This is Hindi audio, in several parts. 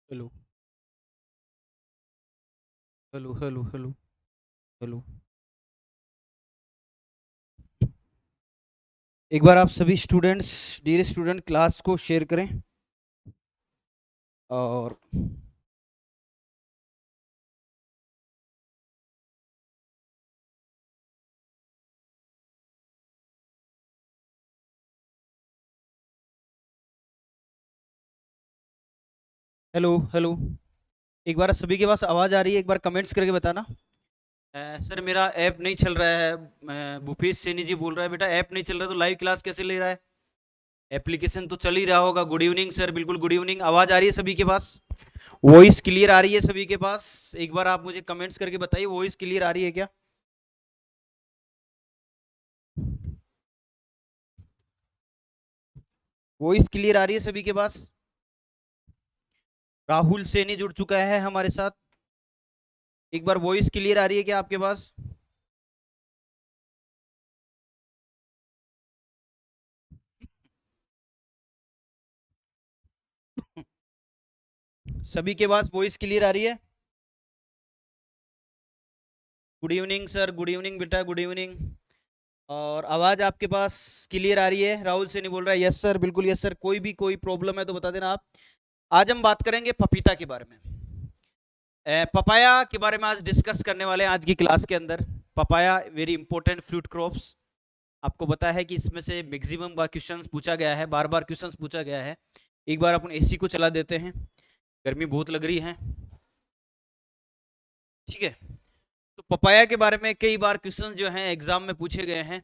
Hello hello hello hello hello. एक बार आप सभी स्टूडेंट्स, डियर स्टूडेंट, क्लास को शेयर करें। और हेलो हेलो। एक बार सभी के पास आवाज़ आ रही है? एक बार कमेंट्स करके बताना। सर मेरा ऐप नहीं चल रहा है। भूपेश सैनी जी बोल रहा है, बेटा ऐप नहीं चल रहा तो लाइव क्लास कैसे ले रहा है? एप्लीकेशन तो चल ही रहा होगा। गुड इवनिंग सर, बिल्कुल गुड इवनिंग। आवाज़ आ रही है सभी के पास? वॉइस क्लियर आ रही है सभी के पास? एक बार आप मुझे कमेंट्स करके बताइए, वॉइस क्लियर आ रही है क्या? वॉइस क्लियर आ रही है सभी के पास? राहुल सैनी जुड़ चुका है हमारे साथ। एक बार वॉइस क्लियर आ रही है क्या आपके पास? सभी के पास वॉइस क्लियर आ रही है? Good evening sir, good evening बेटा, गुड इवनिंग। और आवाज आपके पास क्लियर आ रही है? राहुल से नहीं बोल रहा है। यस सर, बिल्कुल यस सर। कोई प्रॉब्लम है तो बता देना आप। आज हम बात करेंगे पपीता के बारे में। पपाया के बारे में आज डिस्कस करने वाले हैं आज की क्लास के अंदर। Papaya very important fruit crops. आपको पता है कि इसमें से मैक्सिमम बार क्वेश्चन पूछा गया है, बार बार क्वेश्चन पूछा गया है। एक बार अपन एसी को चला देते हैं, गर्मी बहुत लग रही है। ठीक है। तो पपाया के बारे में कई बार क्वेश्चन जो हैं एग्जाम में पूछे गए हैं,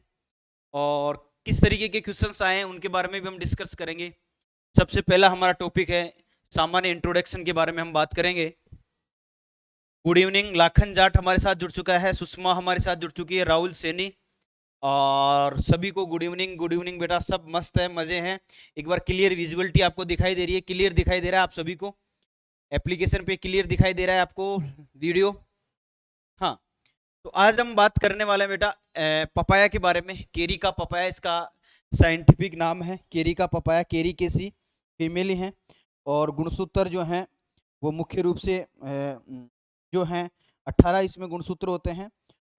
और किस तरीके के क्वेश्चंस आए हैं उनके बारे में भी हम डिस्कस करेंगे। सबसे पहला हमारा टॉपिक है सामान्य इंट्रोडक्शन के बारे में हम बात करेंगे। गुड इवनिंग, लाखन जाट हमारे साथ जुड़ चुका है, सुषमा हमारे साथ जुड़ चुकी है, राहुल सैनी। और सभी को गुड इवनिंग, गुड इवनिंग बेटा। सब मस्त है, मजे हैं। एक बार क्लियर विजुअलिटी आपको दिखाई दे रही है? क्लियर दिखाई दे रहा है आप सभी को? एप्लीकेशन पे क्लियर दिखाई दे रहा है आपको वीडियो? हाँ। तो आज हम बात करने वाले हैं बेटा पपाया के बारे में। केरी का पपाया इसका साइंटिफिक नाम है। केरी का पपाया, केरी केसी फीमेली हैं। और गुणसूत्र जो हैं वो मुख्य रूप से जो हैं 18 इसमें गुणसूत्र होते हैं।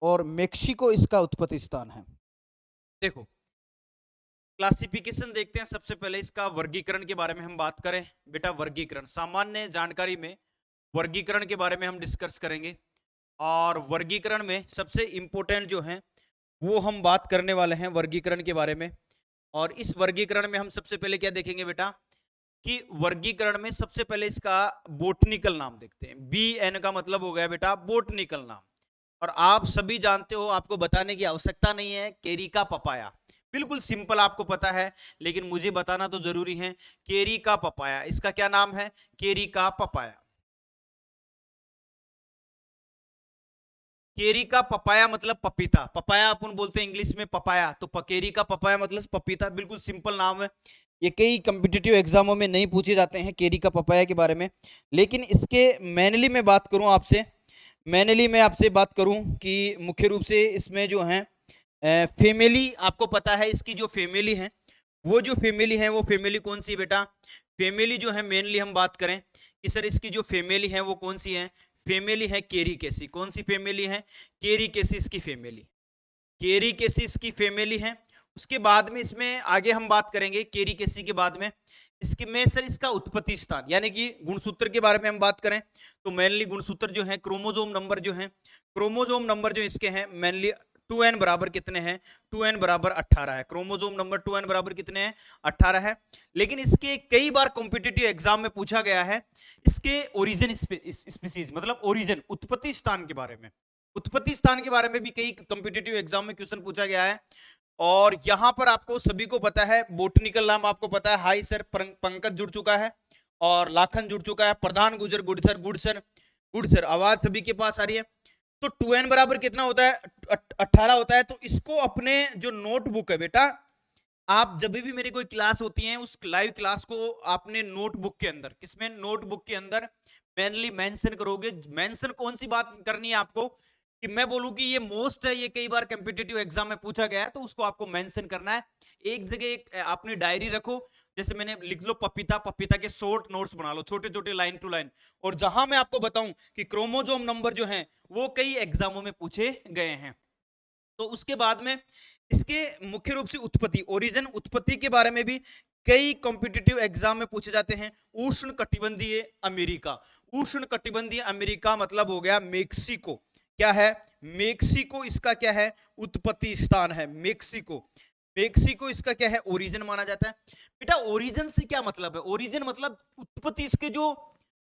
और मेक्सिको इसका उत्पत्ति स्थान है। देखो, क्लासिफिकेशन देखते हैं। सबसे पहले इसका वर्गीकरण के बारे में हम बात करें बेटा। वर्गीकरण, सामान्य जानकारी में वर्गीकरण के बारे में हम डिस्कस करेंगे। और वर्गीकरण में सबसे इंपॉर्टेंट जो है वो हम बात करने वाले हैं वर्गीकरण के बारे में। और इस वर्गीकरण में हम सबसे पहले क्या देखेंगे बेटा, कि वर्गीकरण में सबसे पहले इसका बोटनिकल नाम देखते हैं। बी एन का मतलब हो गया बेटा बोटनिकल नाम। और आप सभी जानते हो, आपको बताने की आवश्यकता नहीं है, केरी का पपाया बिल्कुल सिंपल आपको पता है, लेकिन मुझे बताना तो जरूरी है। केरी का पपाया, इसका क्या नाम है? केरी का पपाया। केरी का पपाया मतलब पपीता। पपाया अपन बोलते हैं इंग्लिश में पपाया, तो केरी का पपाया मतलब पपीता। बिल्कुल सिंपल नाम है। ये कई कम्पिटिटिव एग्जामों में नहीं पूछे जाते हैं केरी का पपाया के बारे में। लेकिन इसके मैनली में बात करूं आपसे, मैनली में आपसे बात करूं कि मुख्य रूप से इसमें जो है फैमिली, आपको पता है इसकी जो फैमिली है, वो जो फैमिली है वो फैमिली कौन सी बेटा? फैमिली जो है मेनली हम बात करें कि सर इसकी जो फैमिली है वो कौन सी है? फैमिली है केरी केसी। कौन सी फैमिली है? केरी केसिस की फैमिली। केरी केसिस की फैमिली है। उसके बाद में इसमें आगे हम बात करेंगे केरी केसी के बाद में इसके में सर इसका उत्पत्ति स्थान, यानी कि गुणसूत्र के बारे में हम बात करें तो मेनली गुणसूत्र जो है, क्रोमोजोम नंबर जो है, क्रोमोजोम नंबर जो इसके हैं मेनली 2n बराबर कितने हैं? 2n बराबर 18 है। क्रोमोजोम नंबर 2n बराबर कितने हैं? 18 है। लेकिन इसके कई बार कॉम्पिटिटिव एग्जाम में पूछा गया है इसके ओरिजिन स्पीसीज, मतलब ओरिजिन उत्पत्ति स्थान के बारे में। उत्पत्ति स्थान के बारे में भी कई कॉम्पिटिटिव एग्जाम में क्वेश्चन पूछा गया है। और यहां पर आपको सभी को पता है बोटनिकल नाम आपको पता है। हाई सर, पंकज जुड़ चुका है और लाखन जुड़ चुका है। प्रधान गुजर, good sir, good sir, good sir. आवाज सभी के पास आ रही है? तो 2n बराबर कितना होता है? 18 होता है। तो इसको अपने जो नोटबुक है बेटा, आप जब भी मेरी कोई क्लास होती है उस लाइव क्लास को आपने नोटबुक के अंदर, किसमें? नोटबुक के अंदर मेनली मेंशन करोगे। मेंशन कौन सी बात करनी है आपको, कि मैं बोलूं कि ये मोस्ट है, ये कई बार कॉम्पिटिटिव एग्जाम में पूछा गया है, तो उसको आपको मेंशन करना है। एक जगह एक आपने डायरी रखो, जैसे मैंने लिख लो पपीता, पपीता के शॉर्ट नोट्स बना लो, छोटे छोटे लाइन टू लाइन। और जहां मैं आपको बताऊं कि क्रोमोजोम नंबर जो हैं वो कई एग्जामों में पूछे गए हैं। तो उसके बाद में इसके मुख्य रूप से उत्पत्ति, ओरिजिन, उत्पत्ति के बारे में भी कई कॉम्पिटिटिव एग्जाम में पूछे जाते हैं। उष्ण कटिबंधीय अमेरिका, उष्ण कटिबंधीय अमेरिका मतलब हो गया मेक्सिको। क्या है? मेक्सिको इसका क्या है? उत्पत्ति स्थान है मेक्सिको। मेक्सिको इसका क्या है? ओरिजिन माना जाता है। बेटा ओरिजिन से क्या मतलब है? ओरिजिन मतलब उत्पत्ति, इसके जो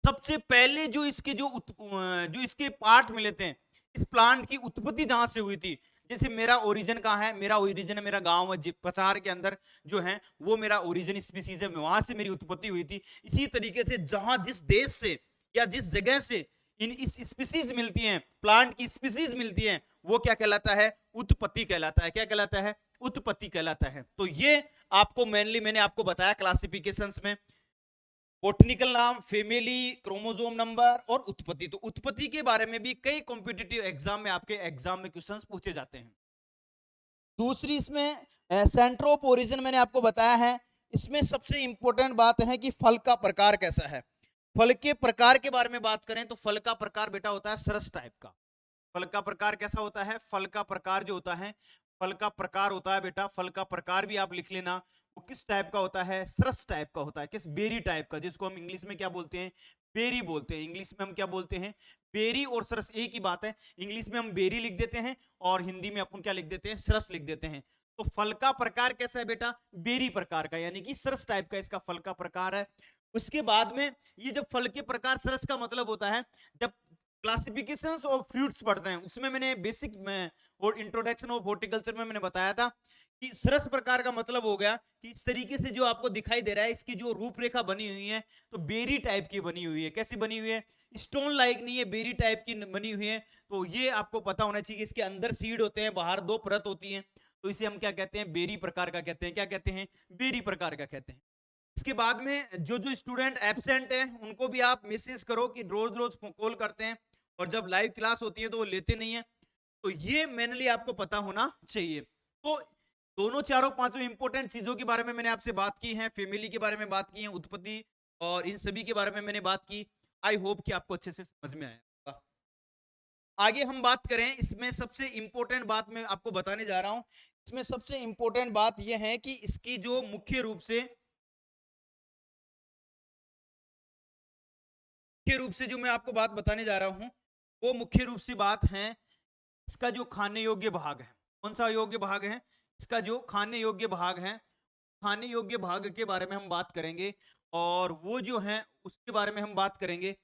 सबसे पहले जो इसके जो इसके पार्ट मिले थे, इस प्लांट की उत्पत्ति जहां से हुई थी। जैसे मेरा ओरिजिन कहाँ है? मेरा ओरिजिन है मेरा गांव है पचार के अंदर जो है वो मेरा ओरिजिन स्पीसीज है, वहां से मेरी उत्पत्ति हुई थी। इसी तरीके से जहां जिस देश से या जिस जगह से इस स्पीसीज मिलती हैं, प्लांट की स्पीसीज मिलती हैं, वो क्या कहलाता है? उत्पत्ति कहलाता है। क्या कहलाता है? उत्पत्ति कहलाता है। तो ये आपको मेनली मैंने आपको बताया क्लासिफिकेशंस में, बोटनिकल नाम, फैमिली, क्रोमोसोम नंबर और उत्पत्ति। तो उत्पत्ति के बारे में भी कई कॉम्पिटिटिव एग्जाम में आपके एग्जाम में क्वेश्चंस पूछे जाते हैं। दूसरी इसमें सेंटर ऑफ ओरिजिन मैंने आपको बताया है। इसमें सबसे इंपॉर्टेंट बात है कि फल का प्रकार कैसा है। फल के प्रकार के बारे में बात करें तो फल का प्रकार बेटा होता है सरस टाइप का। फल का प्रकार कैसा होता है? फल का प्रकार जो होता है, फल का प्रकार होता है बेटा, फल का प्रकार भी आप लिख लेना, वो किस टाइप का होता है? सरस टाइप का होता है। किस? बेरी टाइप का, जिसको हम इंग्लिश में क्या बोलते हैं? बेरी बोलते हैं। इंग्लिश में हम क्या बोलते हैं? बेरी और सरस एक ही बात है। इंग्लिश में हम बेरी लिख देते हैं और हिंदी में अपन क्या लिख देते हैं? सरस लिख देते हैं। तो फल का प्रकार कैसा है बेटा? बेरी प्रकार का, यानी कि सरस टाइप का इसका फल का प्रकार है। उसके बाद में ये जब फल के प्रकार सरस का मतलब होता है, जब क्लासिफिकेशंस ऑफ फ्रूट्स पढ़ते हैं उसमें मैंने बेसिक में और इंट्रोडक्शन ऑफ हॉर्टिकल्चर में मैंने बताया था कि सरस प्रकार का मतलब हो गया कि इस तरीके से जो आपको दिखाई दे रहा है, इसकी जो रूपरेखा बनी हुई है तो बेरी टाइप की बनी हुई है। कैसी बनी हुई है? स्टोन लाइक नहीं है, बेरी टाइप की बनी हुई है। तो ये आपको पता होना चाहिए कि इसके अंदर सीड होते हैं, बाहर दो परत होती है। तो इसे हम क्या कहते हैं? बेरी प्रकार का कहते हैं। क्या कहते हैं? बेरी प्रकार का कहते हैं। इसके बाद में जो जो स्टूडेंट एब्सेंट है उनको भी आप मैसेज करो कि रोज रोज कॉल करते हैं और जब लाइव क्लास होती है तो वो लेते नहीं है। तो ये मेनली आपको पता होना चाहिए। तो दोनों चारों पांचों इंपॉर्टेंट चीजों के बारे में मैंने आपसे बात की है, फैमिली के बारे में बात की है, उत्पत्ति और इन सभी के बारे में मैंने बात की। आई होप कि आपको अच्छे से समझ में आया होगा। आगे हम बात करें, इसमें सबसे इंपॉर्टेंट बात मैं आपको बताने जा रहा हूं। इसमें सबसे इंपॉर्टेंट बात यह है कि इसकी जो मुख्य रूप से जो मैं आपको बात बताने जा रहा हूं वो मुख्य रूप से बात है इसका जो खाने योग्य भाग है। कौन सा योग्य भाग है? इसका जो खाने योग्य भाग है, खाने योग्य भाग के बारे में हम बात करेंगे और वो जो है उसके बारे में हम बात करेंगे।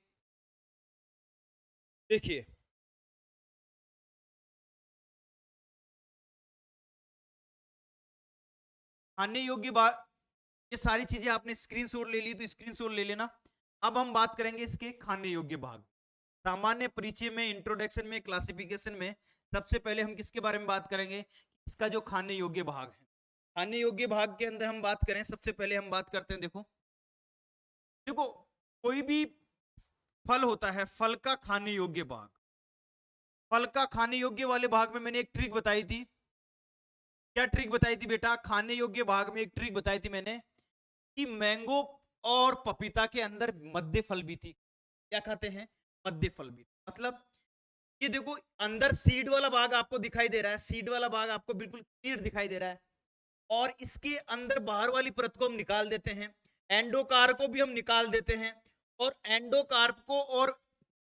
देखिए खाने योग्य भाग, ये सारी चीजें आपने स्क्रीनशॉट ले ली तो स्क्रीनशॉट ले लेना। अब हम बात करेंगे इसके खाने योग्य भाग। सामान्य परिचय में, इंट्रोडक्शन में, क्लासिफिकेशन में सबसे पहले हम किसके बारे में बात करेंगे? इसका जो खाने योग्य भाग है। खाने योग्य भाग के अंदर हम बात करें, सबसे पहले हम बात करते हैं, देखो देखो कोई भी फल होता है, फल का खाने योग्य भाग। फल का खाने योग्य वाले भाग में मैंने एक ट्रिक बताई थी। क्या ट्रिक बताई थी बेटा? खाने योग्य भाग में एक ट्रिक बताई थी मैंने कि मैंगो और पपीता के अंदर मध्य फल भी थी। क्या खाते हैं? मध्य फल भी। मतलब ये देखो अंदर सीड वाला भाग आपको दिखाई दे रहा है, सीड वाला भाग आपको बिल्कुल क्लियर दिखाई दे रहा है और इसके अंदर बाहर वाली परत को हम निकाल देते हैं, एंडोकार्प को भी हम निकाल देते हैं और एंडोकार्प को और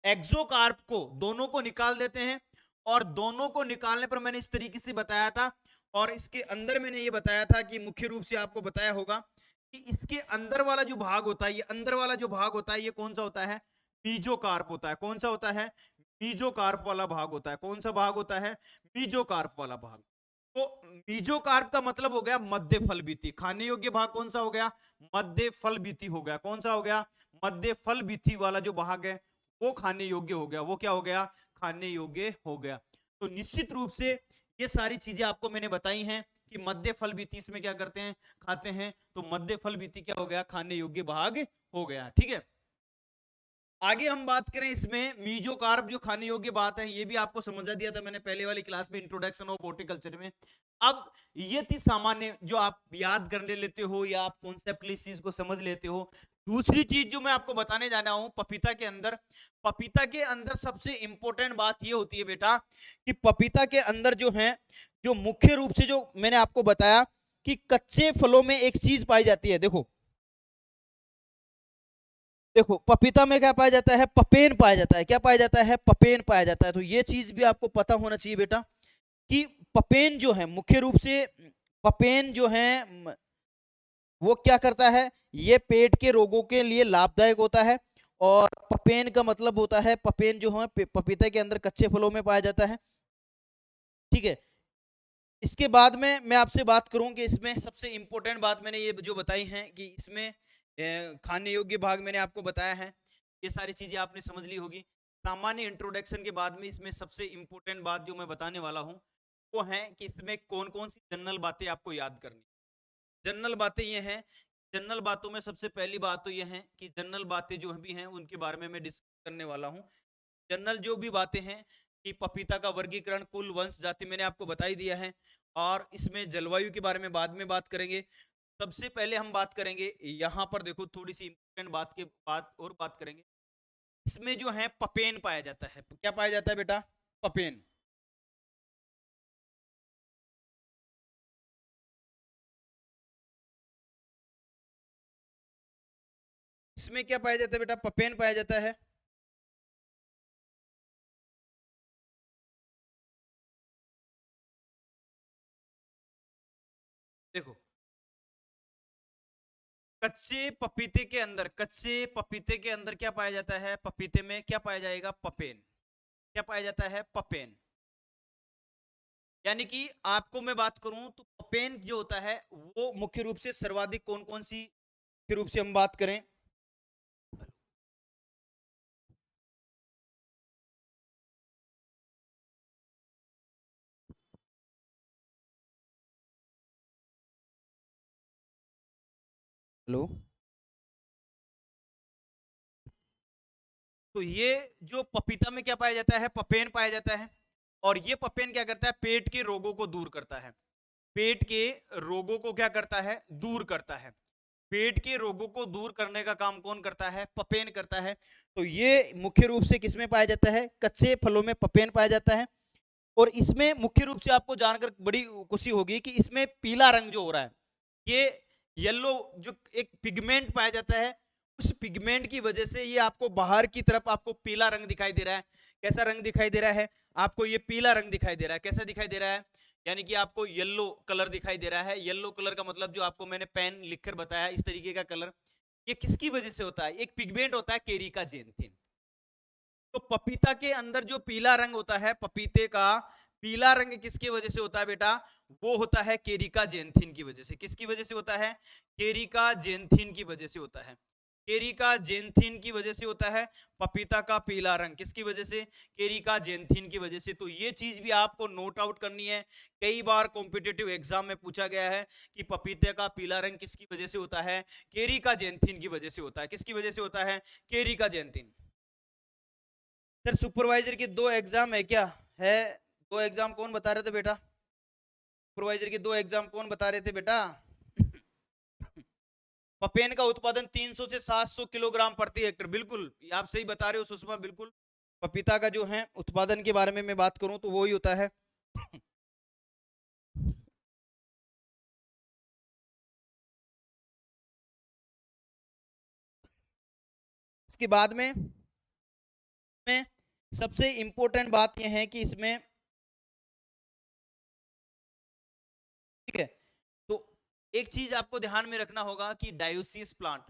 एक्सोकार्प को दोनों को निकाल देते हैं। और दोनों को निकालने पर मैंने इस तरीके से बताया था और इसके अंदर मैंने ये बताया था कि मुख्य रूप से आपको बताया होगा कि इसके अंदर वाला जो भाग होता है, ये अंदर वाला जो भाग होता है ये कौन सा होता है? बीजोकार्प होता है। कौन सा होता है? बीजोकार्प वाला भाग होता है। कौन सा भाग होता है? बीजोकार्प वाला भाग। तो बीजोकार्प का मतलब हो गया मध्य फल बीती। खाने योग्य भाग कौन सा हो गया? मध्य फल बीती हो गया। कौन सा हो गया? मध्य फल बीती वाला जो भाग है वो खाने योग्य हो गया। वो क्या हो गया? खाने योग्य हो गया। तो निश्चित रूप से ये सारी चीजें आपको मैंने बताई हैं कि मध्य फल बीती इसमें क्या करते हैं? खाते हैं। तो मध्य फल बीती क्या हो गया? खाने योग्य भाग हो गया। ठीक है। आगे हम बात करें इसमें मीजोकार्ब जो खाने योग्य बात है, ये भी आपको समझा दिया था मैंने पहले वाली क्लास में इंट्रोडक्शन ऑफ हॉर्टिकल्चर में। अब ये थी सामान्य जो आप याद कर लेते हो या आप कॉन्सेप्टली इस चीज को समझ लेते हो। दूसरी चीज जो मैं आपको बताने जाना हूं पपीता के अंदर सबसे इंपॉर्टेंट बात ये होती है बेटा कि पपीता के अंदर जो है, जो मुख्य रूप से जो मैंने आपको बताया कि कच्चे फलों में एक चीज पाई जाती है। देखो देखो पपीता में क्या पाया जाता है, पपेन पाया जाता है। क्या पाया जाता है, पपेन पाया जाता है। तो ये चीज भी आपको पता होना चाहिए बेटा कि पपेन जो है मुख्य रूप से, पपेन जो है वो क्या करता है, ये पेट के रोगों के लिए लाभदायक होता है। और पपेन का मतलब होता है, पपेन जो है पपीते के अंदर कच्चे फलों में पाया जाता है। ठीक है, इसके बाद में मैं आपसे बात करूं कि इसमें सबसे इंपॉर्टेंट बात मैंने ये जो बताई है कि इसमें खाने योग्य भाग मैंने आपको बताया है, ये सारी चीजें आपने समझ ली होगी। सामान्य इंट्रोडक्शन के बाद में इसमें सबसे इंपॉर्टेंट बात जो मैं बताने वाला हूं वो है कि इसमें कौन कौन सी जनरल बातें आपको याद करनी। जनरल बातें ये हैं, जनरल बातों में सबसे पहली बात तो ये है कि जनरल बातें जो भी हैं उनके बारे में मैं डिस्कस करने वाला हूँ। जनरल जो भी बातें हैं कि पपीता का वर्गीकरण, कुल वंश जाति मैंने आपको बता ही दिया है। और इसमें जलवायु के बारे में बाद में बात करेंगे। सबसे पहले हम बात करेंगे यहाँ पर, देखो थोड़ी सी इंपॉर्टेंट बात करेंगे। इसमें जो है पपेन पाया जाता है। क्या पाया जाता है बेटा, पपेन। इसमें क्या पाया जाता है बेटा, पपेन पाया जाता है। देखो कच्चे पपीते के अंदर क्या पाया जाता है, पपीते में क्या पाया जाएगा, पपेन। क्या पाया जाता है, पपेन। यानी कि आपको मैं बात करूं तो पपेन जो होता है वो मुख्य रूप से सर्वाधिक कौन कौन सी, मुख्य रूप से हम बात करें, हेलो, तो ये जो पपीता में क्या पाया जाता है, पपेन पाया जाता है। और ये पपेन क्या करता है, पेट के रोगों को दूर करता है। पेट के रोगों को क्या करता है, दूर करता है। पेट के रोगों को दूर करने का काम कौन करता है, पपेन करता है। तो ये मुख्य रूप से किसमें पाया जाता है, कच्चे फलों में पपेन पाया जाता है। और इसमें मुख्य रूप से आपको जानकर बड़ी खुशी होगी कि इसमें पीला रंग जो हो रहा है, ये येलो जो एक पिगमेंट पाया जाता है, उस पिगमेंट की वजह से ये आपको बाहर की तरफ आपको पीला रंग दिखाई दे रहा है। कैसा रंग दिखाई दे रहा है, आपको ये पीला रंग दिखाई दे रहा है। कैसा दिखाई दे रहा है, यानी कि आपको येलो कलर दिखाई दे रहा है। येलो कलर का मतलब जो आपको मैंने पेन लिखकर बताया इस तरीके का कलर, ये किसकी वजह से होता है, एक पिगमेंट होता है केरिका जेंथिन। तो पपीता के अंदर जो पीला रंग होता है, पपीते का पीला रंग किसकी वजह से होता है बेटा, वो होता है केरिका जेंथिन की वजह से। किसकी वजह से होता है, केरिका जेंथिन की वजह से होता है। केरिका जेंथिन की वजह से होता है पपीता का पीला रंग। किसकी वजह से, केरिका जेंथिन की वजह से। तो ये चीज भी आपको नोट आउट करनी है। कई बार कॉम्पिटिटिव एग्जाम में पूछा गया है कि पपीते का पीला रंग किसकी वजह से होता है, केरिका जेंथिन की वजह से होता है। किसकी वजह से होता है, केरिका जेंथिन। सर सुपरवाइजर के दो एग्जाम है क्या, है। दो एग्जाम कौन बता रहे थे बेटा, सुपरवाइजर के दो एग्जाम कौन बता रहे थे बेटा। पपेन का उत्पादन 300 से 700 किलोग्राम प्रति हेक्टेयर, बिल्कुल आप सही बता रहे हो सुषमा, बिल्कुल। पपीता का जो है उत्पादन के बारे में मैं बात करूं तो वो ही होता है। इसके बाद में सबसे इंपॉर्टेंट बात यह है कि इसमें, ठीक है, तो एक चीज आपको ध्यान में रखना होगा कि डायोसियस प्लांट,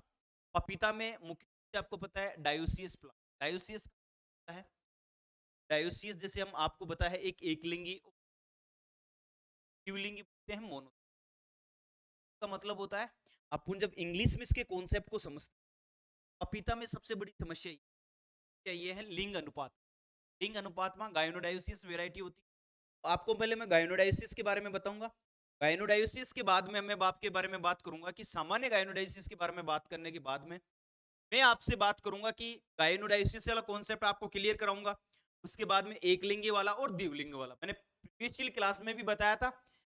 पपीता में मुख्य रूप से आपको पता है डायोसियस प्लांट, डायोसियस है, डायोसियस जैसे हम आपको पता है एक एकलिंगी, द्विलिंगी बोलते हैं, मोनो का मतलब होता है। अपन जब इंग्लिश में इसके कॉन्सेप्ट को समझते हैं, पपीता में सबसे बड़ी समस्या ये है लिंग अनुपात। लिंग अनुपात में गायनोडायोसिस वेराइटी होती है। तो आपको पहले मैं गायनोडायोसिस के बारे में बताऊंगा। गायनोडायोसिस के बाद में मैं बाप के बारे में बात करूंगा कि सामान्य गायनोडायोसिस के बारे में बात करने के बाद में मैं आपसे बात करूंगा कि गायनोडायोसिस वाला कॉन्सेप्ट आपको क्लियर कराऊंगा, उसके बाद में एक लिंगी वाला और द्विलिंगी वाला मैंने पिछली क्लास में भी बताया था,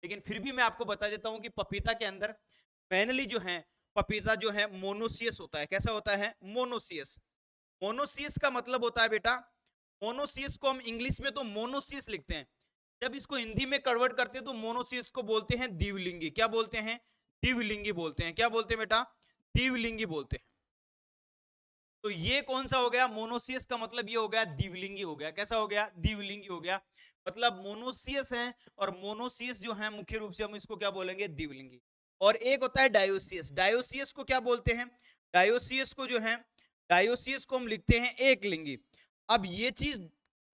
लेकिन फिर भी मैं आपको बता देता हूं कि पपीता के अंदर मेनली जो है, पपीता जो है मोनोसियस होता है। कैसा होता है? मोनोसियस। मोनोसियस का मतलब होता है बेटा, मोनोसियस को हम इंग्लिश में तो मोनोसियस लिखते हैं, जब इसको हिंदी में कन्वर्ट करते हैं तो मोनोसियस को बोलते हैं द्विलिंगी। क्या बोलते हैं? द्विलिंगी बोलते हैं। क्या बोलते हैं बेटा? द्विलिंगी बोलते हैं। तो ये कौन सा हो गया? मोनोसियस का मतलब ये हो गया द्विलिंगी हो गया। कैसा हो गया? द्विलिंगी हो गया। मतलब मोनोसियस है, और मोनोसियस जो है मुख्य रूप से हम इसको क्या बोलेंगे? द्विलिंगी। और एक होता है डायोसियस। डायोसियस को क्या बोलते हैं? डायोसियस को जो है, डायोसियस को हम लिखते हैं एक लिंगी। अब ये चीज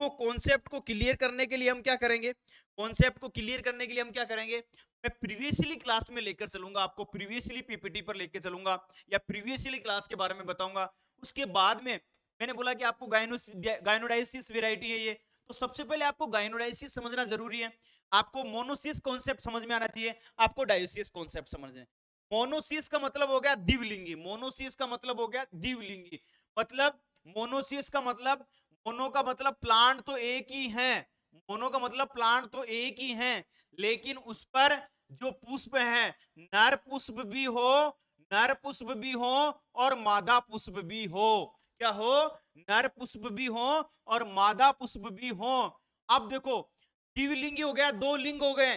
को, कॉन्सेप्ट को क्लियर करने के लिए हम क्या करेंगे? कॉन्सेप्ट को क्लियर करने के लिए हम क्या करेंगे? मैं प्रीवियसली क्लास में लेकर चलूंगा आपको, प्रीवियसली पीपीटी पर लेकर चलूंगा, या प्रीवियसली क्लास के बारे में बताऊंगा। उसके बाद में मैंने बोला कि आपको गायनोडायोसिस वेराइटी है ये, तो सबसे पहले आपको गायनोडायोसिस समझना जरूरी है। आपको मोनोसिस कॉन्सेप्ट समझ में आना चाहिए, आपको डायोसिस कॉन्सेप्ट समझना। मोनोसिस का मतलब हो गया द्विलिंगी। मोनोसिस का मतलब हो गया द्विलिंगी। मतलब मोनोसिस का मतलब, मोनो का मतलब प्लांट तो एक ही है, मोनो का मतलब प्लांट तो एक ही है, लेकिन उस पर जो पुष्प है, नर पुष्प भी हो, नर पुष्प भी हो और मादा पुष्प भी हो। क्या हो? नर पुष्प भी हो और मादा पुष्प भी हो। अब देखो, द्विलिंगी हो गया, दो लिंग हो गए।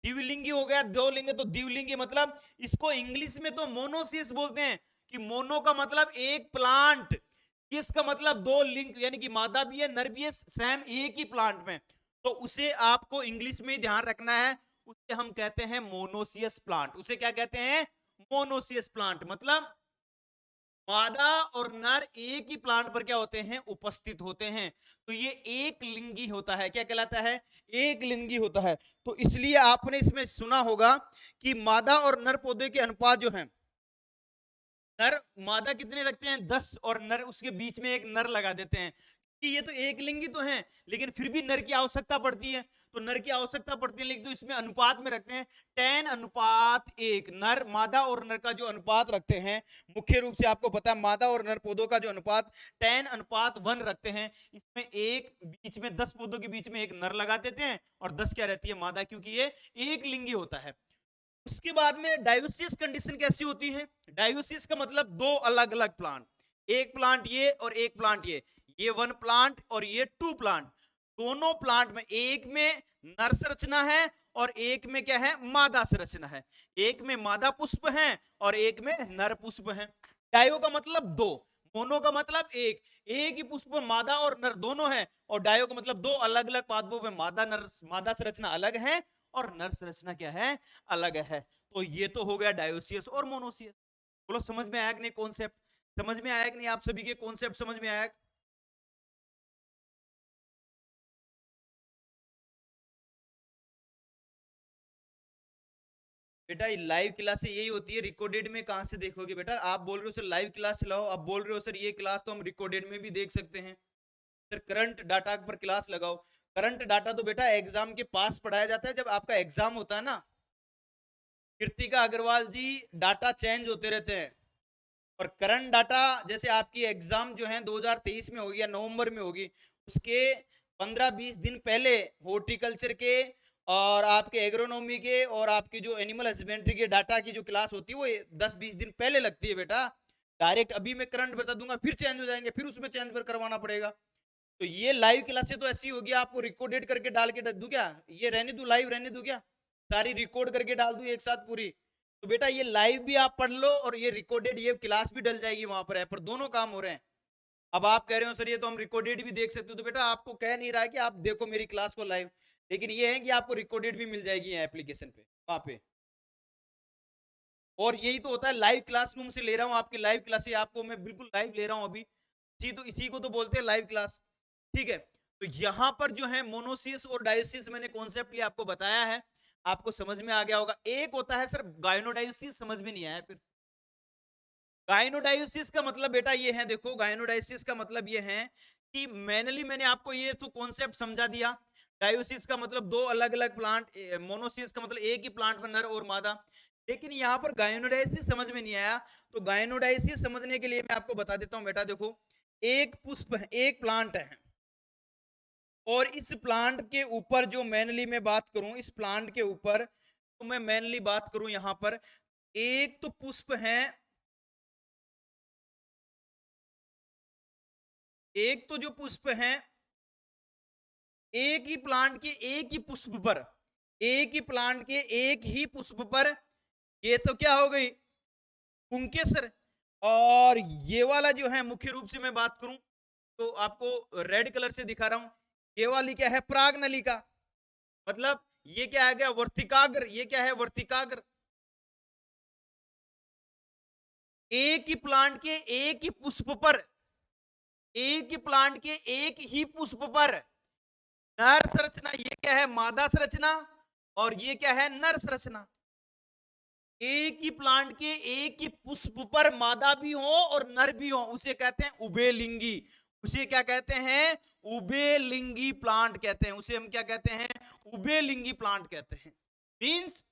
द्विलिंगी हो गया, दो लिंग, तो द्विलिंगी मतलब इसको इंग्लिश में तो मोनोसिस बोलते हैं, कि मोनो का मतलब एक प्लांट, इसका मतलब दो लिंग, यानी कि मादा भी है नर भी है, सेम एक ही प्लांट में। तो उसे आपको इंग्लिश में ध्यान रखना है, उसे हम कहते हैं मोनोसियस प्लांट। उसे क्या कहते हैं? Monoecious plant. मतलब मादा और नर एक ही प्लांट पर क्या होते हैं? उपस्थित होते हैं। तो ये एक लिंगी होता है। क्या कहलाता है? एक लिंगी होता है। तो इसलिए आपने इसमें सुना होगा कि मादा और नर पौधे के अनुपात जो है, नर मादा कितने रखते हैं? 10, और नर उसके बीच में एक नर लगा देते हैं, कि ये तो एक लिंगी तो है, लेकिन फिर भी नर की आवश्यकता पड़ती है। तो नर की आवश्यकता पड़ती है, लेकिन तो इसमें अनुपात में रखते हैं 10:1। नर, मादा और नर का जो अनुपात रखते हैं, मुख्य रूप से आपको पता है मादा और नर पौधों का जो अनुपात 10:1 रखते हैं। इसमें एक बीच में 10 पौधों के बीच में एक नर लगा देते हैं, और 10 क्या रहती है? मादा, क्योंकि ये एक लिंगी होता है। उसके बाद में डायोसिस कंडीशन कैसी होती है? डायोसिस का मतलब दो अलग अलग प्लांट, एक प्लांट ये और एक प्लांट ये वन प्लांट और ये टू प्लांट। दोनों प्लांट में, एक में नर संरचना है और एक में क्या है? मादा संरचना है। एक में मादा पुष्प है और एक में नर पुष्प है। डायो का मतलब दो, मोनो का मतलब एक, एक ही पुष्प मादा और नर दोनों है, और डायो का मतलब दो अलग अलग पादपों में मादा नर, मादा संरचना अलग है और नर संरचना क्या है? अलग है। तो ये तो हो गया डायोसियस और मोनोसियस। बोलो समझ में आया कि नहीं? कॉन्सेप्ट समझ में आया कि नहीं? आप सभी के कॉन्सेप्ट समझ में आया? बेटा ये लाइव क्लास से यही होती है, रिकॉर्डेड में कहां से देखोगे बेटा? आप बोल रहे हो सर लाइव क्लास चलाओ, आप बोल रहे हो सर ये क्लास तो हम रिकॉर्डेड में भी देख सकते हैं। सर करंट डाटा पर क्लास लगाओ। करंट डाटा तो बेटा एग्जाम के पास पढ़ाया जाता है, जब आपका एग्जाम होता है ना कृतिका अग्रवाल जी, डाटा चेंज होते रहते हैं। और करंट डाटा जैसे आपकी एग्जाम जो है 2023 में होगी या नवंबर में होगी, उसके 15-20 दिन पहले हॉर्टिकल्चर के और आपके एग्रोनॉमी के और आपकी जो एनिमल हस्बेंड्री के डाटा की जो क्लास होती है वो 10-20 दिन पहले लगती है बेटा। डायरेक्ट अभी मैं करंट बता दूंगा फिर चेंज हो जाएंगे, फिर उसमें चेंज पर करवाना पड़ेगा। तो ये लाइव क्लासेस तो ऐसी होगी, आपको रिकॉर्डेड करके डाल के दूं क्या? ये रहने दूं, लाइव रहने दूं क्या? सारी रिकॉर्ड करके डाल दूं एक साथ पूरी? तो बेटा ये लाइव भी आप पढ़ लो और ये रिकॉर्डेड, ये क्लास भी डल जाएगी वहां पर, है पर दोनों काम हो रहे हैं। अब आप कह रहे हो सर ये तो हम रिकॉर्डेड भी देख सकते हो, तो बेटा आपको कह नहीं रहा है कि आप देखो मेरी क्लास को लाइव, लेकिन ये है कि आपको रिकॉर्डेड भी मिल जाएगी एप्लीकेशन पे वहां पे। और यही तो होता है, लाइव क्लासरूम से ले रहा हूँ आपकी लाइव क्लास, आपको मैं बिल्कुल लाइव ले रहा हूँ अभी। इसी को तो बोलते हैं लाइव क्लास। ठीक है, तो यहां पर जो है मोनोसिस और डायोसिस मैंने कॉन्सेप्ट आपको बताया है, आपको समझ में आ गया होगा। एक होता है सर गायनोडायोसिस, समझ में नहीं आया फिर? गायनोडायोसिस का मतलब बेटा ये है, देखो गायनोडायोसिस का मतलब ये है कि मेनली मैंने आपको ये तो कॉन्सेप्ट समझा दिया। डायोसिस का मतलब दो अलग अलग प्लांट, मोनोसिस का मतलब एक ही प्लांट में नर और मादा। लेकिन यहाँ पर गायनोडाइसिस समझ में नहीं आया। तो गायनोडाइसिस समझने के लिए मैं आपको बता देता हूँ बेटा, देखो एक पुष्प है, एक प्लांट है, और इस प्लांट के ऊपर जो मेनली मैं बात करूं, इस प्लांट के ऊपर तो मैं मेनली बात करूं यहां पर, एक तो पुष्प है, एक तो जो पुष्प है, एक ही प्लांट के एक ही पुष्प पर, एक ही प्लांट के एक ही पुष्प पर, ये तो क्या हो गई पुंकेसर। और ये वाला जो है, मुख्य रूप से मैं बात करूं तो आपको रेड कलर से दिखा रहा हूं, ये वाली क्या है प्राग नलिका, मतलब ये क्या आ गया वर्तिकाग्र, ये क्या है वर्तिकाग्र। एक ही प्लांट के एक ही पुष्प पर, एक ही प्लांट के एक ही पुष्प पर नर संरचना, ये क्या है मादा संरचना, और ये क्या है नर संरचना। एक ही प्लांट के एक ही पुष्प पर मादा भी हो और नर भी हो, उसे कहते हैं उभयलिंगी। उसे क्या कहते हैं उभयलिंगी प्लांट कहते हैं, उसे हम क्या कहते हैं उभयलिंगी प्लांट कहते हैं। मींस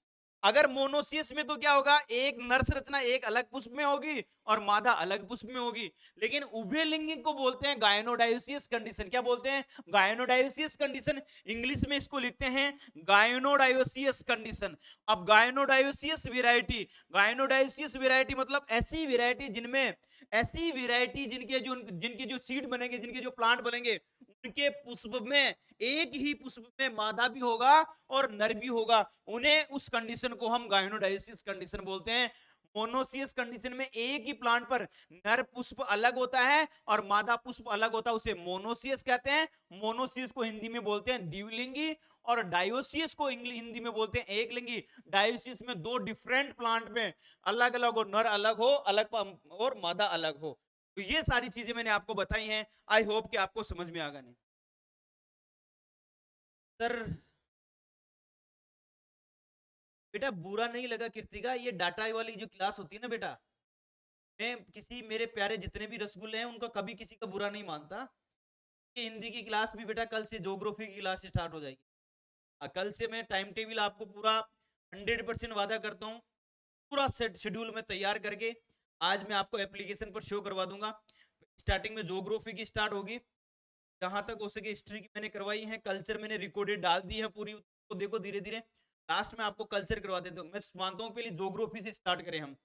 अगर मोनोसियस में तो क्या होगा, एक नर संरचना एक अलग पुष्प में होगी और मादा अलग पुष्प में होगी। लेकिन उभयलिंगी को बोलते हैं गायनोडायोसियस कंडीशन। क्या बोलते हैं गायनोडायोसियस कंडीशन, इंग्लिश में इसको लिखते हैं गायनोडायोसियस कंडीशन। अब गायनोडायोसियस वैरायटी, गायनोडायोसियस वैरायटी मतलब ऐसी वैरायटी जिनमें, ऐसी वैरायटी जिनके जो सीड बनेंगे, जिनके जो प्लांट बनेंगे, उनके पुष्प में एक ही पुष्प में मादा भी होगा और नर भी होगा, उन्हें उस कंडीशन को हम गायनोडायोसिस कंडीशन बोलते हैं। मोनोसियस कंडीशन में एक ही प्लांट पर नर पुष्प अलग होता है और मादा पुष्प अलग होता है, उसे मोनोसियस कहते हैं। मोनोसियस को हिंदी में बोलते हैं द्विलिंगी, और डायोसियस को हिंदी में बोलते हैं एक लिंगी। डायोसियस में दो डिफरेंट प्लांट में अलग अलग हो, नर अलग हो, अलग और मादा अलग हो। तो ये सारी चीजें मैंने आपको बताई हैं, आई होप कि आपको समझ में आ गया। नहीं सर बेटा बुरा नहीं लगा कीर्तिका, ये डाटा वाली जो क्लास होती है ना बेटा, मैं किसी मेरे प्यारे जितने भी रसगुल्ले हैं उनका कभी किसी का बुरा नहीं मानता। कि हिंदी की क्लास भी बेटा कल से ज्योग्राफी की क्लास स्टार्ट हो जाएगी। कल से मैं टाइम टेबल आपको पूरा 100% वादा करता हूँ, पूरा सेट शेड्यूल में तैयार करके आज मैं आपको एप्लीकेशन पर शो करवा दूंगा। स्टार्टिंग में ज्योग्राफी की स्टार्ट होगी, जहां तक हो सके हिस्ट्री की मैंने करवाई है, कल्चर मैंने रिकॉर्डेड डाल दी है पूरी, तो देखो धीरे धीरे लास्ट में आपको कल्चर करवा देता हूँ। मैं मानता हूँ पहले ज्योग्राफी से स्टार्ट करें हम।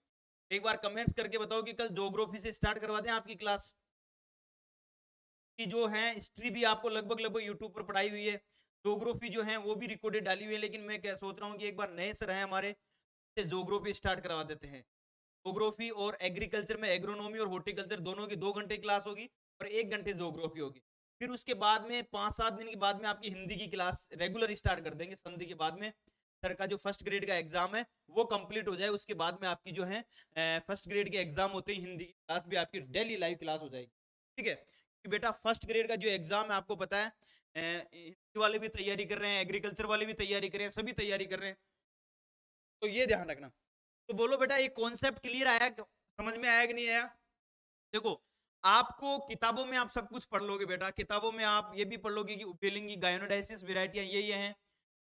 एक बार कमेंट्स करके बताओ कि कल ज्योग्राफी से स्टार्ट करवा दें आपकी क्लास की। जो है हिस्ट्री भी आपको लगभग लगभग यूट्यूब पर पढ़ाई हुई है, ज्योग्राफी जो है वो भी रिकॉर्डेड डाली हुई है, लेकिन मैं क्या सोच रहा हूँ कि एक बार नए सर हैं हमारे, ज्योग्राफी स्टार्ट करवा देते हैं। ज्योग्राफी और एग्रीकल्चर में एग्रोनॉमी और हॉर्टिकल्चर दोनों की 2 घंटे क्लास होगी और 1 घंटे ज्योग्राफी होगी। फिर उसके बाद में 5-7 दिन के बाद में आपकी हिंदी की क्लास रेगुलर स्टार्ट कर देंगे संधि के बाद में। सर का जो फर्स्ट ग्रेड का एग्जाम है वो कंप्लीट हो जाए, उसके बाद में आपकी जो है फर्स्ट ग्रेड के एग्जाम होते ही हिंदी की क्लास भी आपकी डेली लाइव क्लास हो जाएगी। ठीक है, कि बेटा फर्स्ट ग्रेड का जो एग्जाम है आपको पता है, हिंदी वाले भी तैयारी कर रहे हैं, एग्रीकल्चर वाले भी तैयारी कर रहे हैं, सभी तैयारी कर रहे हैं, तो ये ध्यान रखना। तो बोलो बेटा ये कॉन्सेप्ट क्लियर आया, समझ में आया कि नहीं आया? देखो आपको किताबों में आप सब कुछ पढ़ लोगे बेटा, किताबों में आप ये भी पढ़ लोगे कि उभयलिंगी गायनोडाइसिस वेराइटियां यही हैं,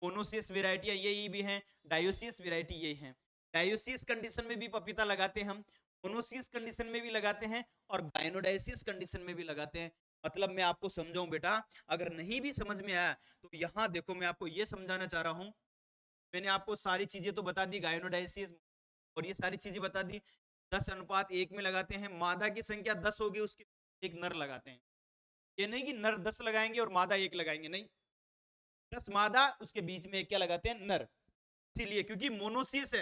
मोनोसियस वेराइटियां यही भी हैं, डायोसियस वेराइटी यही हैं। डायोसियस कंडीशन में भी पपीता लगाते हैं हम, मोनोसियस कंडीशन में भी लगाते हैं और गायनोडाइसिस कंडीशन में भी लगाते हैं। मतलब मैं आपको समझाऊं बेटा, अगर नहीं भी समझ में आया तो यहाँ देखो मैं आपको ये समझाना चाह रहा हूँ। मैंने आपको सारी चीजें तो बता दी, गायनोडाइसिस और ये सारी चीजें बता दी। 10:1 में लगाते हैं, मादा की संख्या 10 होगी उसके एक नर लगाते हैं। ये नहीं कि नर 10 लगाएंगे और मादा 1 लगाएंगे, नहीं, 10 मादा उसके बीच में एक क्या लगाते हैं नर। इसीलिए क्योंकि मोनोसियस है,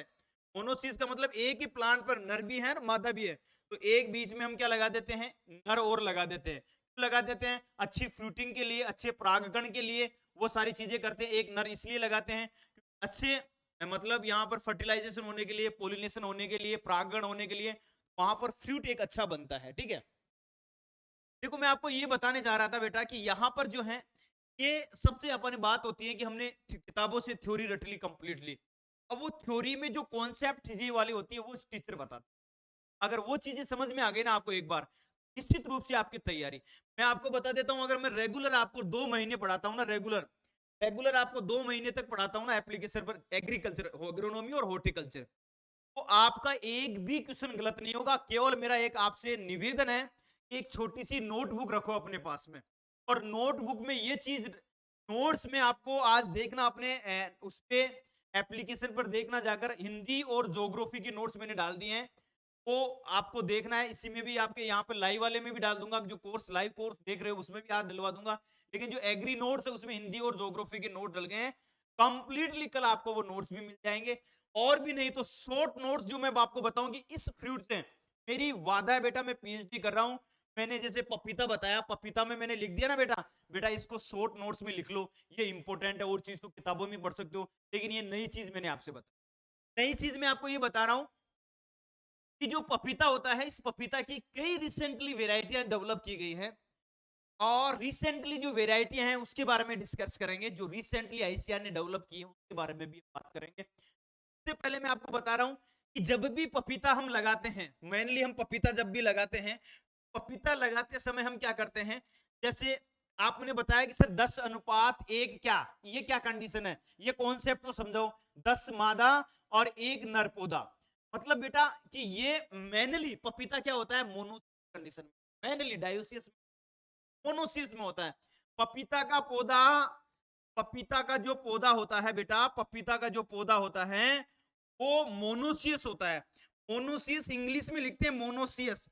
मोनोसियस का मतलब एक ही प्लांट पर नर भी है और मादा भी है, तो एक बीच में हम क्या लगा देते हैं नर और लगा देते हैं। लगा देते हैं अच्छी फ्रूटिंग के लिए, अच्छे परागकण के लिए, वो सारी चीजें करते हैं। एक नर इसलिए लगाते हैं अच्छे, मतलब यहाँ पर फर्टिलाइजेशन होने के लिए, पोलिनेशन होने के लिए, परागण होने के लिए, वहां पर फ्रूट एक अच्छा बनता है। ठीक है, देखो मैं आपको ये बताने जा रहा था बेटा कि यहाँ पर जो है ये सबसे अपनी बात होती है कि हमने किताबों से थ्योरी रट ली कंप्लीटली। अब वो थ्योरी में जो कॉन्सेप्ट चीजें वाली होती है वो टीचर बताता है। अगर वो चीजें समझ में आ गई ना आपको एक बार, निश्चित रूप से आपकी तैयारी। मैं आपको बता देता हूं, अगर मैं रेगुलर आपको 2 महीने पढ़ाता हूं ना, रेगुलर रेगुलर आपको 2 महीने तक पढ़ाता हूं ना एप्लीकेशन पर, एग्रीकल्चर एग्रोनॉमी और हॉर्टिकल्चर, तो आपका एक भी क्वेश्चन गलत नहीं होगा। केवल मेरा एक आपसे निवेदन है कि एक छोटी सी नोटबुक रखो अपने पास में, और नोटबुक में ये चीज, नोट्स में आपको आज देखना अपने उस पे एप्लीकेशन पर देखना जाकर, हिंदी और ज्योग्राफी की नोट्स मैंने डाल दिए हैं, वो आपको देखना है। इसी में भी आपके यहाँ पे लाइव वाले में भी डाल दूंगा, जो कोर्स लाइव कोर्स देख रहे हो उसमें भी आज डलवा दूंगा। लेकिन जो एग्री नोट्स है उसमें हिंदी और ज्योग्राफी के नोट डल गए हैं कंप्लीटली। कल आपको वो नोट्स भी मिल जाएंगे, और भी नहीं तो शॉर्ट नोट्स जो मैं आपको बताऊं कि इस फ्रूट से मेरी वादा है बेटा, मैं पीएचडी कर रहा हूं। मैंने जैसे पपीता बताया, पपीता में मैंने लिख दिया ना बेटा, बेटा इसको शॉर्ट नोट्स में लिख लो, ये इंपॉर्टेंट है। और चीज तो किताबों में पढ़ सकते हो, लेकिन ये नई चीज मैंने आपसे बताई। नई चीज मैं आपको ये बता रहा हूं कि जो पपीता होता है, इस पपीता की कई रिसेंटली वेराइटियां डेवलप की गई है, और रिसेंटली जो वेराइटी हैं उसके बारे में डिस्कस करेंगे। जो रिसेंटली आईसीआर ने डेवलप की है उसके बारे में भी बात करेंगे। सबसे पहले मैं आपको बता रहा हूं कि जब भी पपीता हम लगाते हैं, मेनली हम पपीता जब भी लगाते हैं, पपीता लगाते समय हम क्या करते हैं, जैसे आपने बताया कि सर 10:1, क्या ये क्या कंडीशन है, ये कॉन्सेप्ट तो समझो। 10 मादा और 1 नर पौधा, मतलब बेटा कि ये मेनली पपीता क्या होता है, मोनोसिस कंडीशन में, मेनली डायोसियस मोनोसिस में होता है। पपीता का पौधा, पपीता का जो पौधा होता है बेटा, पपीता का जो पौधा होता है वो मोनोसियस होता है। मोनोसियस इंग्लिश में लिखते हैं मोनोसियस,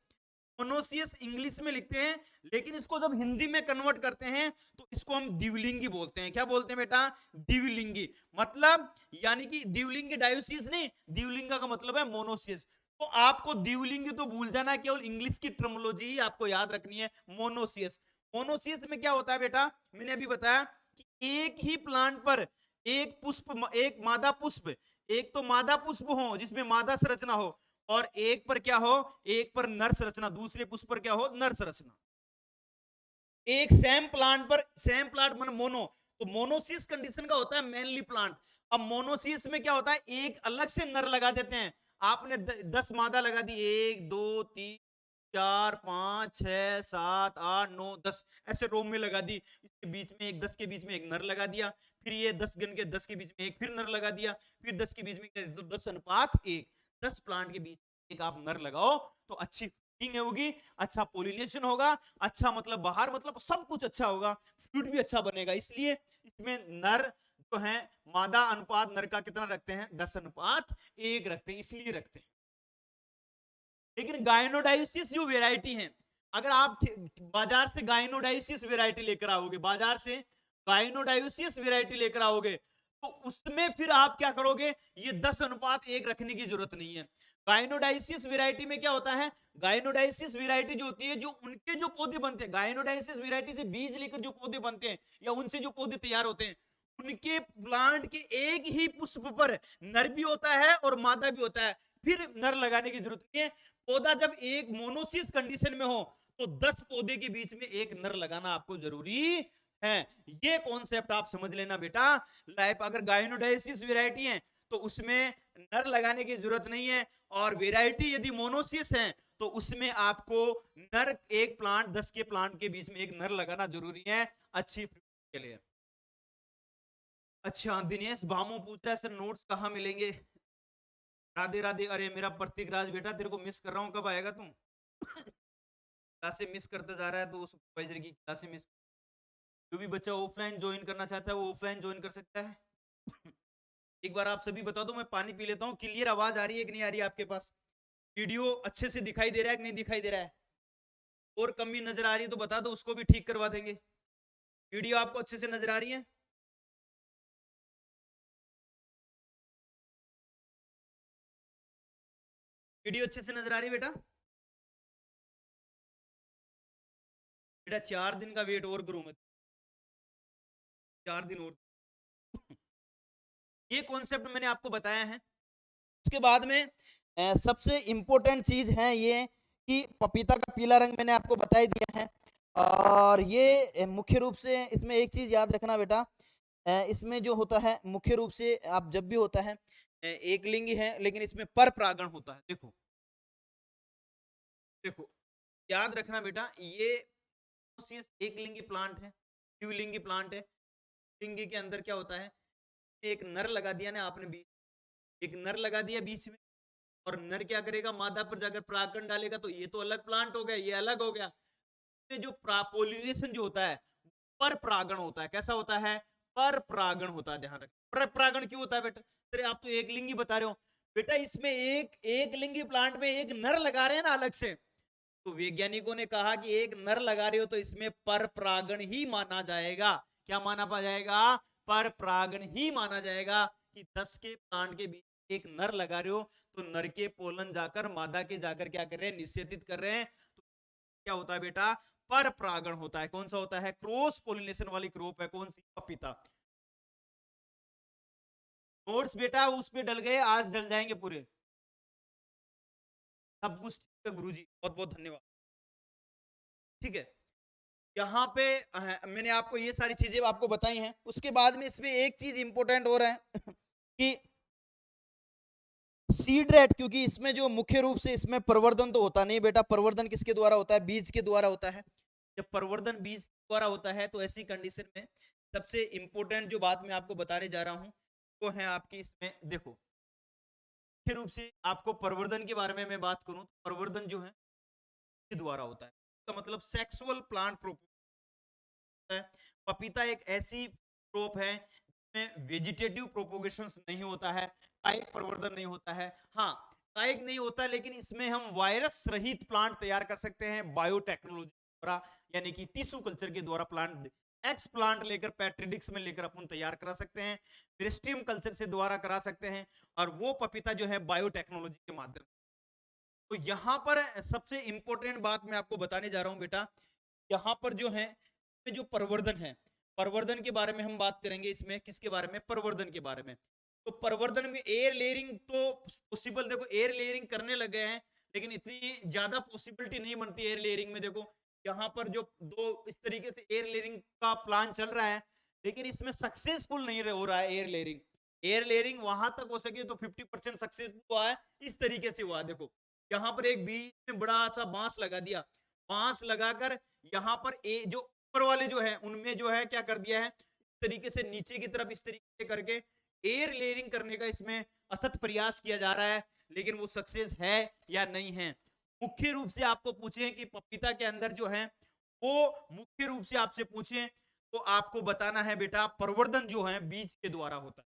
मोनोसियस इंग्लिश में लिखते हैं, लेकिन इसको जब हिंदी में कन्वर्ट करते हैं तो इसको हम द्विलिंगी बोलते हैं। क्या बोलते हैं बेटा, द्विलिंगी। मतलब यानी कि द्विलिंगी डायोसियस नहीं, द्विलिंगा का मतलब है मोनोसियस। तो आपको द्विलिंगी तो भूल जाना है, केवल इंग्लिश की टर्मिनोलॉजी आपको याद रखनी है, मोनोसियस। मोनोसियस में क्या होता है बेटा, मैंने अभी बताया कि एक ही प्लांट पर एक पुष्प, एक मादा पुष्प, एक तो मादा पुष्प हो जिसमें मादा संरचना हो, और एक पर क्या हो, एक पर नर संरचना, दूसरे पुष्प पर क्या हो, नर संरचना। एक सेम प्लांट पर, सेम प्लांट मन मोनो, तो मोनोसिस कंडीशन का होता है मेनली प्लांट। अब मोनोसिस में क्या होता है, एक अलग से नर लगा देते हैं। आपने 10 मादा लगा दी, 1 2 3 4 5 6 7 8 9 10, ऐसे रो में लगा दी। इसके बीच में एक 10 के बीच में एक नर लगा दिया, फिर ये 10 गन के 10 के बीच में एक फिर नर लगा दिया, फिर 10 के बीच में 10:1, 10 प्लांट के बीच एक आप नर लगाओ तो अच्छी फ्रूटिंग होगी, अच्छा पोलिनेशन होगा, अच्छा मतलब बाहर मतलब सब कुछ अच्छा होगा, फ्रूट भी अच्छा बनेगा। इसलिए इसमें नर जो है, मादा अनुपात नर का कितना रखते हैं, 10:1 रखते हैं, इसलिए रखते हैं। लेकिन गायनोडायोसिस जो वेराइटी है, अगर आप बाजार से गायनोडायोसिस वेराइटी लेकर आओगे, बाजार से गायनोडायोसिस वेराइटी लेकर आओगे, तो उसमें फिर आप क्या करोगे, ये 10:1 रखने की जरूरत नहीं है। गायनोडायोसिस वेराइटी में क्या होता है, गायनोडायोसिस वेराइटी जो होती है, जो उनके जो पौधे बनते हैं, गायनोडायोसिस वेराइटी से बीज लेकर जो पौधे बनते हैं या उनसे जो पौधे तैयार होते हैं, उनके प्लांट के एक ही पुष्प पर नर भी होता है और मादा भी होता है, फिर नर लगाने की जरूरत नहीं है। पौधा जब एक मोनोसिस कंडीशन में हो तो 10 पौधे के बीच में एक नर लगाना आपको जरूरी है। ये कॉन्सेप्ट आप समझ लेना बेटा। लाइफ अगर गायनोडायसिस वेराइटी है तो उसमें नर लगाने की जरूरत नहीं है, और वेराइटी यदि मोनोसिस है तो उसमें आपको नर, एक प्लांट 10 के प्लांट के बीच में एक नर लगाना जरूरी है अच्छी फ्रूट के लिए। अच्छा, दिनेश भामू पूछ रहा है सर नोट्स कहाँ मिलेंगे। राधे राधे। अरे मेरा प्रतीक राज बेटा, तेरे को मिस कर रहा हूँ, कब आएगा तू। क्लासे मिस करता जा रहा है तो सुपरवाइजर की क्लासे मिस। जो भी बच्चा ऑफलाइन ज्वाइन करना चाहता है वो ऑफलाइन ज्वाइन कर सकता है। एक बार आप सभी बता दो, मैं पानी पी लेता हूँ। क्लियर आवाज आ रही है कि नहीं आ रही है आपके पास, वीडियो अच्छे से दिखाई दे रहा है कि नहीं दिखाई दे रहा है, और कमी नजर आ रही है तो बता दो, उसको भी ठीक करवा देंगे। वीडियो आपको अच्छे से नजर आ रही है, वीडियो अच्छे से नजर आ रही है बेटा। बेटा 4 दिन का वेट और करूँ मैं, 4 दिन और। ये कॉन्सेप्ट मैंने आपको बताया है। उसके बाद में सबसे इंपॉर्टेंट चीज है ये कि पपीता का पीला रंग मैंने आपको बता ही दिया है। और ये मुख्य रूप से इसमें एक चीज याद रखना बेटा, इसमें जो होता है मुख्य रूप से आप जब भी होता है, एक लिंगी है लेकिन इसमें पर परागण होता है। देखो देखो, याद रखना बेटा, ये एक लिंगी प्लांट है, द्विलिंगी प्लांट है। लिंगी के अंदर क्या होता है, एक नर लगा दिया ना आपने बीच, एक नर लगा दिया बीच में, और नर क्या करेगा, मादा पर जाकर परागकण डालेगा। तो ये तो अलग प्लांट हो गया, ये अलग हो गया। जो पोलिनेशन जो होता है पर परागण होता है, कैसा होता है, पर परागण होता है। ध्यान रखें, पर परागण क्यों होता है बेटा, अरे आप तो एक लिंगी बता रहे हो बेटा, इसमें एक लिंगी प्लांट में एक नर लगा रहे हैं ना अलग से, तो वैज्ञानिकों ने कहा कि एक नर लगा रहे हो तो इसमें पर परागण ही माना जाएगा। क्या माना पा जाएगा, पर परागण ही माना जाएगा कि 10 के प्लांट के बीच एक नर लगा रहे हो तो नर के पोलन जाकर मादा के जाकर क्या कर रहे हैं, निषेधित कर रहे हैं। तो क्या होता है बेटा, पर परागण होता है। कौन सा होता है, क्रॉस पोलिनेशन वाली क्रॉप है कौन सी, पपीता। नोट्स बेटा उस पे डल गए, आज डल जाएंगे पूरे, सब कुछ ठीक है गुरुजी, बहुत बहुत धन्यवाद। ठीक है, यहाँ पे मैंने आपको ये सारी चीजें आपको बताई हैं। उसके बाद में इसमें एक चीज इंपॉर्टेंट हो रहा है कि सीड रेट, क्योंकि इसमें जो मुख्य रूप से इसमें प्रवर्धन तो होता नहीं बेटा, प्रवर्धन किसके द्वारा होता है, बीज के द्वारा होता है। जब प्रवर्धन बीज के द्वारा होता है तो ऐसी कंडीशन में सबसे इंपॉर्टेंट जो बात मैं आपको बताने जा रहा हूं वो है आपकी, इसमें देखो मुख्य रूप से आपको प्रवर्धन के बारे में मैं बात करूं तो प्रवर्धन जो है के द्वारा होता है, इसका मतलब सेक्सुअल प्लांट है। पपीता एक ऐसी क्रॉप है जिसमें वेजिटेटिव प्रोपोगेशन नहीं होता है, कायिक प्रवर्धन नहीं होता है। हाँ, कायिक नहीं होता, लेकिन इसमें हम वायरस रहित प्लांट तैयार कर सकते हैं बायोटेक्नोलॉजी द्वारा, यानी कि टिश्यू कल्चर के द्वारा प्लांट एक्स प्लांट लेकर पैट्रिडिक्स में लेकर अपन तैयार करा सकते हैं, मेरिस्टियम कल्चर से द्वारा करा सकते हैं, और वो पपीता जो है बायोटेक्नोलॉजी के माध्यम। तो यहाँ पर सबसे इंपॉर्टेंट बात मैं आपको बताने जा रहा हूँ बेटा, यहाँ पर जो है जो प्रवर्धन है, प्रवर्धन के बारे में हम बात करेंगे। इसमें किसके बारे में, प्रवर्धन के बारे में। तो प्रवर्धन में एयर लेयरिंग तो पॉसिबल, देखो एयर लेयरिंग करने लगे हैं लेकिन इतनी ज्यादा पॉसिबिलिटी नहीं बनती एयर लेयरिंग में। देखो यहाँ पर जो दो इस तरीके से एयर लेयरिंग का प्लान चल रहा है, लेकिन इसमें सक्सेसफुल नहीं हो रहा है एयर लेयरिंग। एयर लेयरिंग वहां तक हो सके तो 50% सक्सेसफुल हुआ है, इस तरीके से हुआ है। देखो यहाँ पर एक बीच में बड़ा सा बांस लगा दिया, बांस लगाकर यहाँ पर जो ऊपर वाले जो है उनमें जो है क्या कर दिया है, इस तरीके से नीचे की तरफ इस तरीके से करके एयर लेयरिंग करने का इसमें अथक प्रयास किया जा रहा है, लेकिन वो सक्सेस है या नहीं है। मुख्य रूप से आपको पूछे कि पपीता के अंदर जो है वो मुख्य रूप से आपसे पूछे तो आपको बताना है बेटा, प्रवर्धन जो है बीज के द्वारा होता है।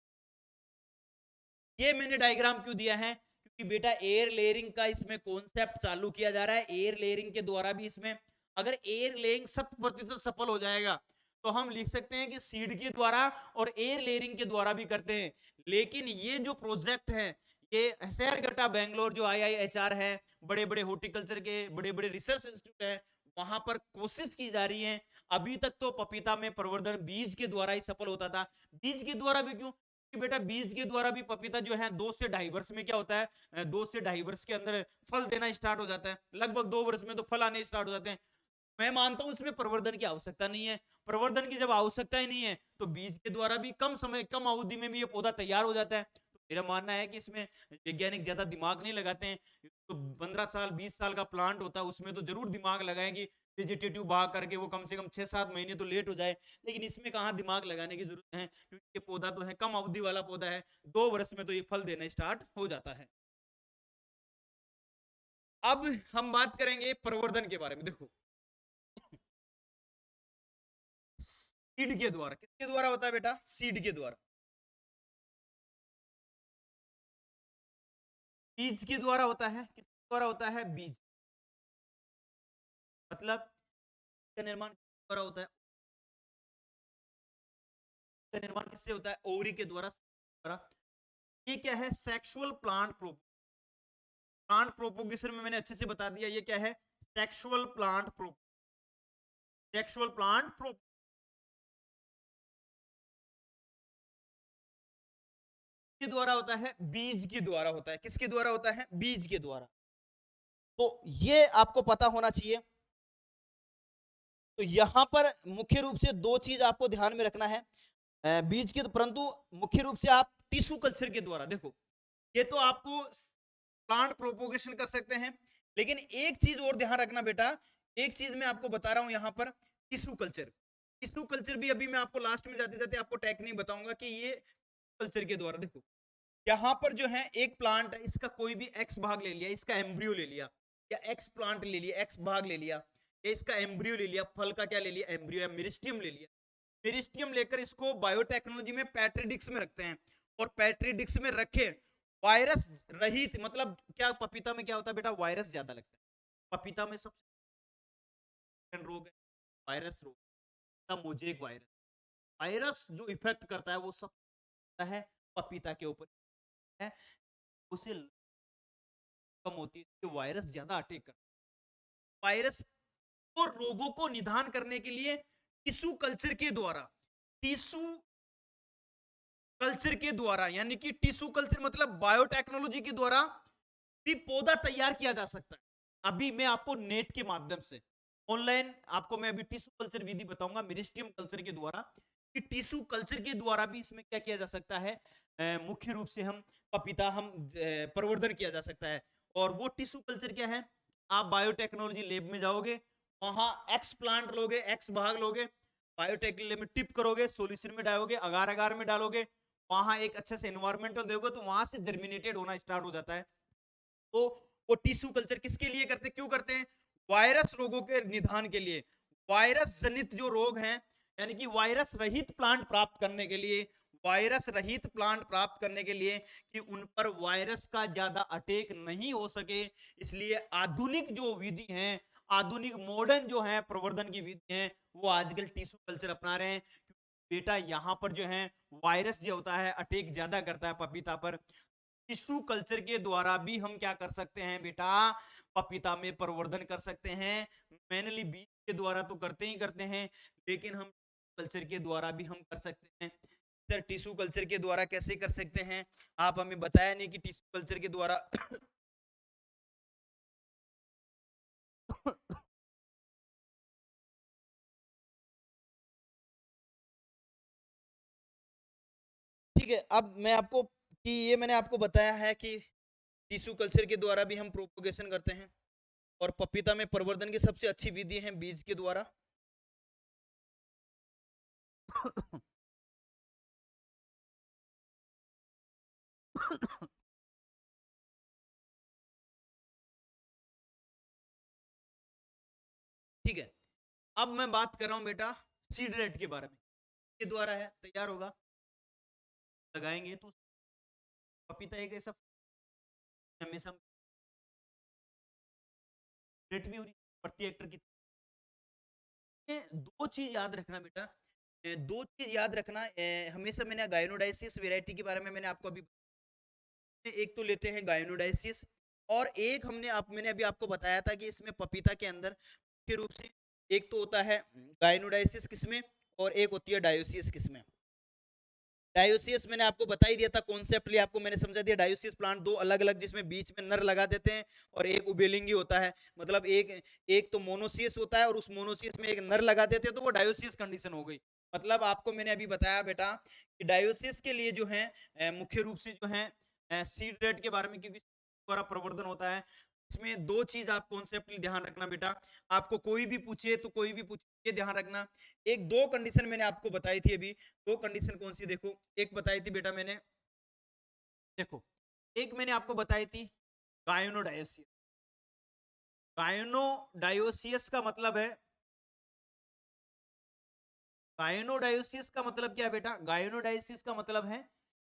ये मैंने डायग्राम क्यों दिया है, क्योंकि बेटा एयर लेयरिंग का इसमें कॉन्सेप्ट चालू किया जा रहा है। एयर लेयरिंग के द्वारा भी इसमें अगर एयर लेयरिंग 100% सफल हो जाएगा तो हम लिख सकते हैं कि सीड के द्वारा और एयर लेयरिंग के द्वारा भी करते हैं। लेकिन ये जो प्रोजेक्ट है, ये सैरगटा बेंगलोर जो IIHR है, बड़े बड़े हॉर्टिकल्चर के बड़े बड़े रिसर्च इंस्टीट्यूट है, वहां पर कोशिश की जा रही है। अभी तक तो पपीता में प्रवर्धन बीज के द्वारा ही सफल होता था। बीज के द्वारा भी क्यों, बेटा बीज के द्वारा भी पपीता जो है 2 से 2.5 वर्ष में क्या होता है, 2 से 2.5 वर्ष के अंदर फल देना स्टार्ट हो जाता है। लगभग 2 वर्ष में तो फल आने स्टार्ट हो जाते हैं। मैं मानता हूं इसमें प्रवर्धन की आवश्यकता नहीं है। प्रवर्धन की जब आवश्यकता ही नहीं है तो बीज के द्वारा भी कम समय कम अवधि में भी ये पौधा तैयार हो जाता है। तो मेरा मानना है कि इसमें वैज्ञानिक ज्यादा दिमाग नहीं लगाते हैं। तो 15 साल 20 साल का प्लांट होता है, उसमें तो जरूर दिमाग लगाएं कि वेजिटेटिव भाग करके वो कम से कम 6-7 महीने तो लेट हो जाए, लेकिन इसमें कहाँ दिमाग लगाने की जरूरत है, क्योंकि ये पौधा तो है कम अवधि वाला पौधा है, 2 वर्ष में तो ये फल देना स्टार्ट हो जाता है। अब हम बात करेंगे प्रवर्धन के बारे में। देखो सीड के द्वारा, किसके द्वारा होता है बेटा, सीड के द्वारा, बीज के द्वारा होता है। किसके द्वारा होता है, बीज, मतलब का निर्माण किसके द्वारा होता है, का निर्माण किससे होता है, ओवरी के द्वारा। ये क्या है, सेक्सुअल प्लांट प्रोपोगेशन में मैंने अच्छे से बता दिया, ये क्या है, सेक्सुअल प्लांट के द्वारा होता है, बीज के द्वारा होता है। किसके द्वारा होता है, बीज के द्वारा। तो ये आपको पता होना चाहिए। तो यहां पर मुख्य रूप से 2 चीज आपको ध्यान में रखना है बीज के, परंतु मुख्य रूप से आप टिश्यू कल्चर के द्वारा, देखो ये तो आपको प्लांट प्रोपोगेशन कर सकते हैं, लेकिन एक चीज और ध्यान रखना बेटा, एक चीज मैं आपको बता रहा हूं यहां पर, टिश्यू कल्चर। टिश्यू कल्चर भी अभी मैं आपको लास्ट में जाते जाते आपको टेक्निक बताऊंगा कि ये कल्चर के द्वारा, देखो यहाँ पर जो है एक प्लांट है, इसका कोई भी एक्स भाग ले लिया, इसका एम्ब्रियो ले लिया, या एक्स प्लांट ले लिया, एक्स भाग ले लिया, या इसका एम्ब्रियो ले लिया, फल का क्या ले लिया, एम्ब्रियो या मेरिस्टियम ले लिया। मेरिस्टियम लेकर इसको बायोटेक्नोलॉजी में पेट्री डिस्क में रखते हैं, और पेट्री डिस्क में रखे वायरस रहित, मतलब क्या पपीता में क्या होता है बेटा, वायरस ज्यादा लगता है। पपीता में सबसे रोग है वायरस रोग, मोजेक वायरस। वायरस जो इफेक्ट करता है वो सब है पपीता के ऊपर है, उसे कम होती है, वायरस ज्यादा अटैक करता है। वायरस को रोगों को निदान करने के लिए टिश्यू कल्चर के द्वारा, टिश्यू कल्चर के द्वारा, यानी कि टिश्यू कल्चर मतलब बायोटेक्नोलॉजी के द्वारा भी पौधा तैयार किया जा सकता है। अभी मैं आपको नेट के माध्यम से ऑनलाइन आपको मैं अभी टिश्यू कल्चर विधि बताऊंगा मेरिस्टियम कल्चर के द्वारा, कि टिश्यू कल्चर के द्वारा भी इसमें क्या किया जा सकता है, मुख्य रूप से हम पपीता हम प्रवर्धन किया जा सकता है। और वो टिश्यू कल्चर क्या है, आप बायोटेक्नोलॉजी लैब में जाओगे, वहां एक्स प्लांट लोगे, एक्स भाग लोगे, बायोटेक्नोलॉजी में टिप करोगे, सोल्यूशन में डालोगे, अगार अगार में डालोगे, वहां एक अच्छे से एनवायरमेंटल दोगे, तो वहां से जर्मिनेटेड होना स्टार्ट हो जाता है। तो वो टिश्यू कल्चर किसके लिए करते हैं, क्यों करते हैं, वायरस रोगों के निदान के लिए, वायरस जनित जो रोग हैं, यानी कि वायरस रहित प्लांट प्राप्त करने के लिए, वायरस रहित प्लांट प्राप्त करने के लिए, कि उन पर वायरस का ज्यादा अटैक नहीं हो सके, इसलिए आधुनिक जो विधि हैं, आधुनिक मॉडर्न जो है प्रवर्धन की विधि हैं, वो आजकल टिश्यू कल्चर अपना रहे हैं। बेटा यहाँ पर जो है वायरस जो होता है अटैक ज्यादा करता है पपीता पर, टिश्यू कल्चर के द्वारा भी हम क्या कर सकते हैं बेटा, पपीता में प्रवर्धन कर सकते हैं। मैनली बीज के द्वारा तो करते ही करते हैं, लेकिन हम कल्चर के द्वारा भी हम कर सकते हैं। सर टिश्यू कल्चर के द्वारा कैसे कर सकते हैं, आप हमें बताया नहीं कि टिश्यू कल्चर के द्वारा ठीक है, अब मैं आपको कि ये मैंने आपको बताया है कि टिश्यू कल्चर के द्वारा भी हम प्रोपोगेशन करते हैं, और पपीता में प्रवर्धन की सबसे अच्छी विधि है बीज के द्वारा। ठीक है, अब मैं बात कर रहा हूं बेटा सीड रेट के बारे में, के द्वारा है तैयार होगा, लगाएंगे तो पपीता एक ऐसा हमेशा रेट भी हो रही प्रति हेक्टर की। दो चीज याद रखना बेटा, दो चीज याद रखना, हमेशा मैंने गायनोडाइसिस वेराइटी के बारे में मैंने आपको अभी, एक तो लेते हैं गायनोडाइसिस, और एक मैंने अभी आपको बताया था कि इसमें पपीता के अंदर मुख्य रूप से एक तो होता है गायनोडाइसिस किस्में, और एक होती है डायोसियस किस्में। डायोसियस मैंने आपको बता ही दिया था, कॉन्सेप्टली आपको मैंने समझा दिया, डायोसियस प्लांट दो अलग अलग जिसमें बीच में नर लगा देते हैं, और एक उभयलिंगी होता है, मतलब एक एक तो मोनोसियस होता है, और उस मोनोसियस में एक नर लगा देते हैं, तो वो डायोसियस कंडीशन हो गई। मतलब आपको मैंने अभी बताया बेटा कि डायोसियस के लिए जो है मुख्य रूप से जो है सीड रेट के बारे में, क्योंकि द्वारा प्रवर्धन होता है, इसमें दो चीज आप कॉन्सेप्ट ध्यान रखना बेटा, आपको कोई भी पूछे तो कोई भी पूछे, ये ध्यान रखना। एक दो कंडीशन मैंने आपको बताई थी अभी, दो कंडीशन कौन सी, देखो एक बताई थी बेटा मैंने, देखो एक मैंने आपको बताई थी गायनोडायोसियस। गायनोडायोसियस का मतलब है, गायनोडायोसिस का मतलब क्या है बेटा, गायनोडायोसिस का मतलब है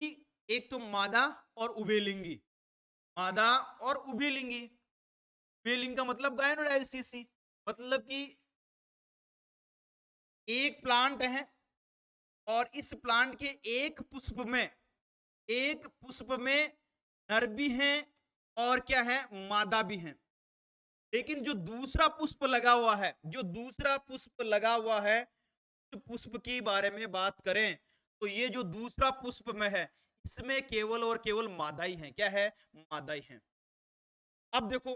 कि एक तो मादा और उभयलिंगी, मादा और उभयलिंगी, उभयलिंग का मतलब गायनोडायोसिस ही, मतलब कि एक प्लांट है, और इस प्लांट के एक पुष्प में नर भी हैं और क्या है मादा भी हैं, लेकिन जो दूसरा पुष्प लगा हुआ है, जो दूसरा पुष्प लगा हुआ है, पुष्प की बारे में बात करें तो ये जो दूसरा पुष्प में है, इसमें केवल और केवल मादा ही है, क्या है, मादा ही है। अब देखो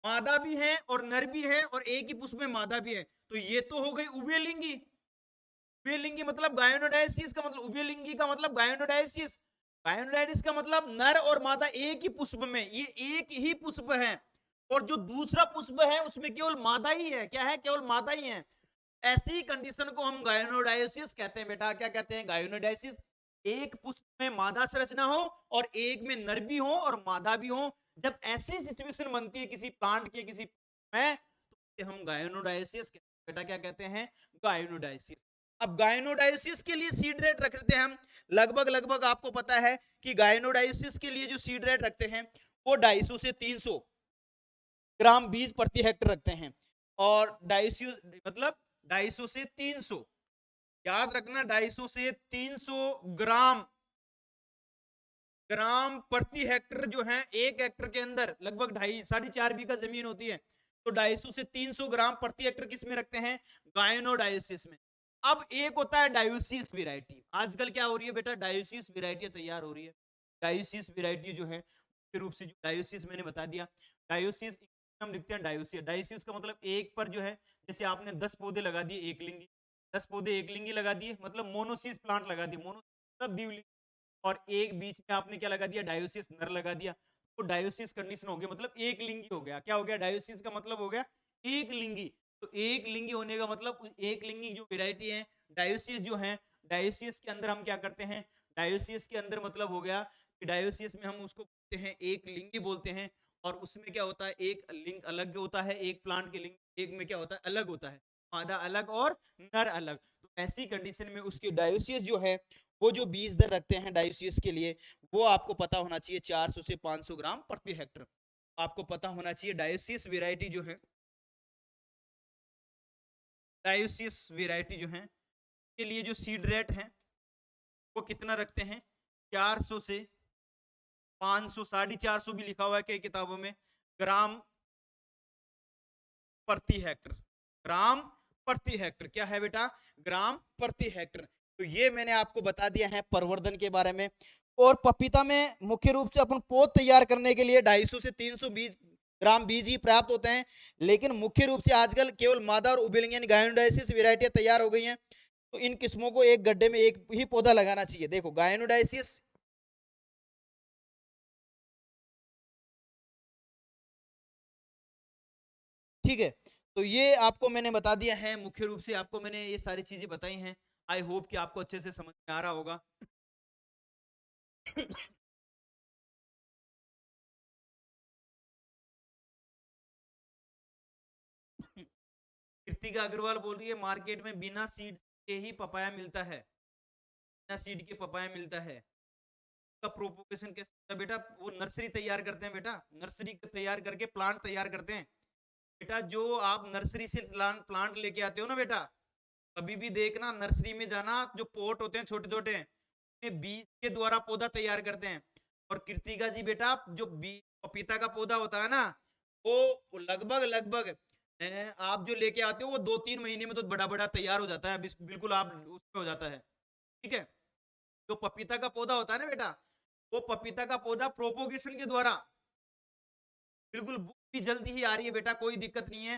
मादा भी है और नर भी है, और एक ही पुष्प में मादा भी है, तो ये तो हो गई उभयलिंगी। उभयलिंगी मतलब गायनोडायसिस का मतलब, उभयलिंगी का मतलब गायनोडायसिस, गायनोडायसिस का मतलब नर और मादा एक ही पुष्प में, ये एक ही पुष्प है, और जो दूसरा पुष्प है उसमें केवल मादा ही है, क्या है, केवल मादा ही है। ऐसी कंडीशन को हम गायनोडायसिस कहते हैं बेटा, क्या कहते हैं, गायनोडायसिस। एक पुष्प में मादा संरचना हो और एक में नर भी हो और मादा भी हो। जब ऐसी सिचुएशन बनती है किसी प्लांट के किसी में, तो हम गायनोडायोसिस बेटा क्या कहते हैं, गायनोडायोसिस। अब गायनोडायोसिस के लिए सीड रेट रखते हैं हम लगभग लगभग, आपको पता है कि गायनोडायोसिस के लिए जो सीड रेट रखते हैं वो 250 से 300 ग्राम बीज प्रति हेक्टर रखते हैं। और 250 मतलब 250 से 300, याद रखना 250 से 300 ग्राम ग्राम प्रति हेक्टर जो है, एक हेक्टर के अंदर लगभग 2.5 बीघा जमीन होती है, तो 250 से 300 ग्राम प्रति हेक्टर किस में रखते हैं, गायनोडायोसिस में। अब एक होता है डायोसिस वेराइटी, आजकल क्या हो रही है बेटा, डायोसिस वेराइटी तैयार हो रही है। डायोसिस वेराइटी जो है मुख्य रूप से, जो डायोसिस मैंने बता दिया, डायोसिस हम लिखते हैं डायोसिस। डायोसिस का मतलब एक पर जो है, जैसे आपने 10 पौधे लगा दिए एक लिंगी, 10 पौधे एक लिंगी लगा दिए, मतलब मोनोसिस प्लांट लगा दिए, मोनो मतलब द्विलिंगी, और एक बीच में आपने क्या लगा दिया, डायोसिस नर लगा दिया, तो डायोसिस कंडीशन हो गया, मतलब एक लिंगी हो गया। क्या हो गया, डायोसिस का मतलब हो गया एक लिंगी। तो एक लिंगी होने का मतलब एक लिंगी जो वेराइटी है डायोसिस जो है, डायोसिस के अंदर हम क्या करते हैं, डायोसिस के अंदर मतलब हो गया कि डायोसिस में हम उसको बोलते हैं एक लिंगी बोलते हैं। और उसमें क्या होता है, एक लिंग अलग होता है, एक प्लांट के लिंग एक में क्या होता है, अलग होता है, मादा अलग और नर अलग। तो ऐसी कंडीशन में उसकी डायोसिस जो है, वो जो बीज दर रखते हैं डायोसिस के लिए, वो आपको पता होना चाहिए 400 से 500 ग्राम प्रति हेक्टर। आपको पता होना चाहिए डायोसिस वेराइटी जो है, डायोसिस वेराइटी जो है के लिए जो सीड रेट है वो कितना रखते हैं, 400 से 500, 450 भी लिखा हुआ है कई किताबों में, ग्राम प्रति हेक्टर। ग्राम प्रति हेक्टर क्या है बेटा, ग्राम प्रति हेक्टर। तो ये मैंने आपको बता दिया है प्रवर्धन के बारे में। और पपीता में मुख्य रूप से अपन पौध तैयार करने के लिए 250 से 300 ग्राम बीज ही प्राप्त होते हैं, लेकिन मुख्य रूप से आजकल केवल मादा और उबिलिंग यानी गायनोडायसिस वेराइटियां तैयार हो गई हैं। तो इन किस्मों को एक गड्ढे में एक ही पौधा लगाना चाहिए। देखो गायनोडायसिस, ठीक है, तो ये आपको मैंने बता दिया है, मुख्य रूप से आपको मैंने ये सारी चीजें बताई हैं। आई होप कि आपको अच्छे से समझ में आ रहा होगा। कृतिका अग्रवाल बोल रही है मार्केट में बिना सीड के ही पपाया मिलता है, बिना सीड के पपाया मिलता है, का प्रोपोगेशन कैसे होता है बेटा, वो नर्सरी तैयार करते हैं बेटा, नर्सरी तैयार करके प्लांट तैयार करते हैं बेटा। जो आप नर्सरी से प्लांट लेके आते हो ना बेटा, कभी भी देखना नर्सरी में जाना, जो पोट होते हैं छोटे छोटे, बीज के द्वारा पौधा तैयार करते हैं। और कृतिका जी बेटा, जो पपीता का पौधा होता है ना, वो लगभग लगभग आप जो लेके आते हो वो 2-3 महीने में तो बड़ा बड़ा तैयार हो जाता है, बिल्कुल आप उसमें हो जाता है, ठीक है। जो पपीता का पौधा होता है ना बेटा, वो पपीता का पौधा प्रोपोगेशन के द्वारा बिल्कुल भी जल्दी ही आ रही है बेटा, कोई दिक्कत नहीं है।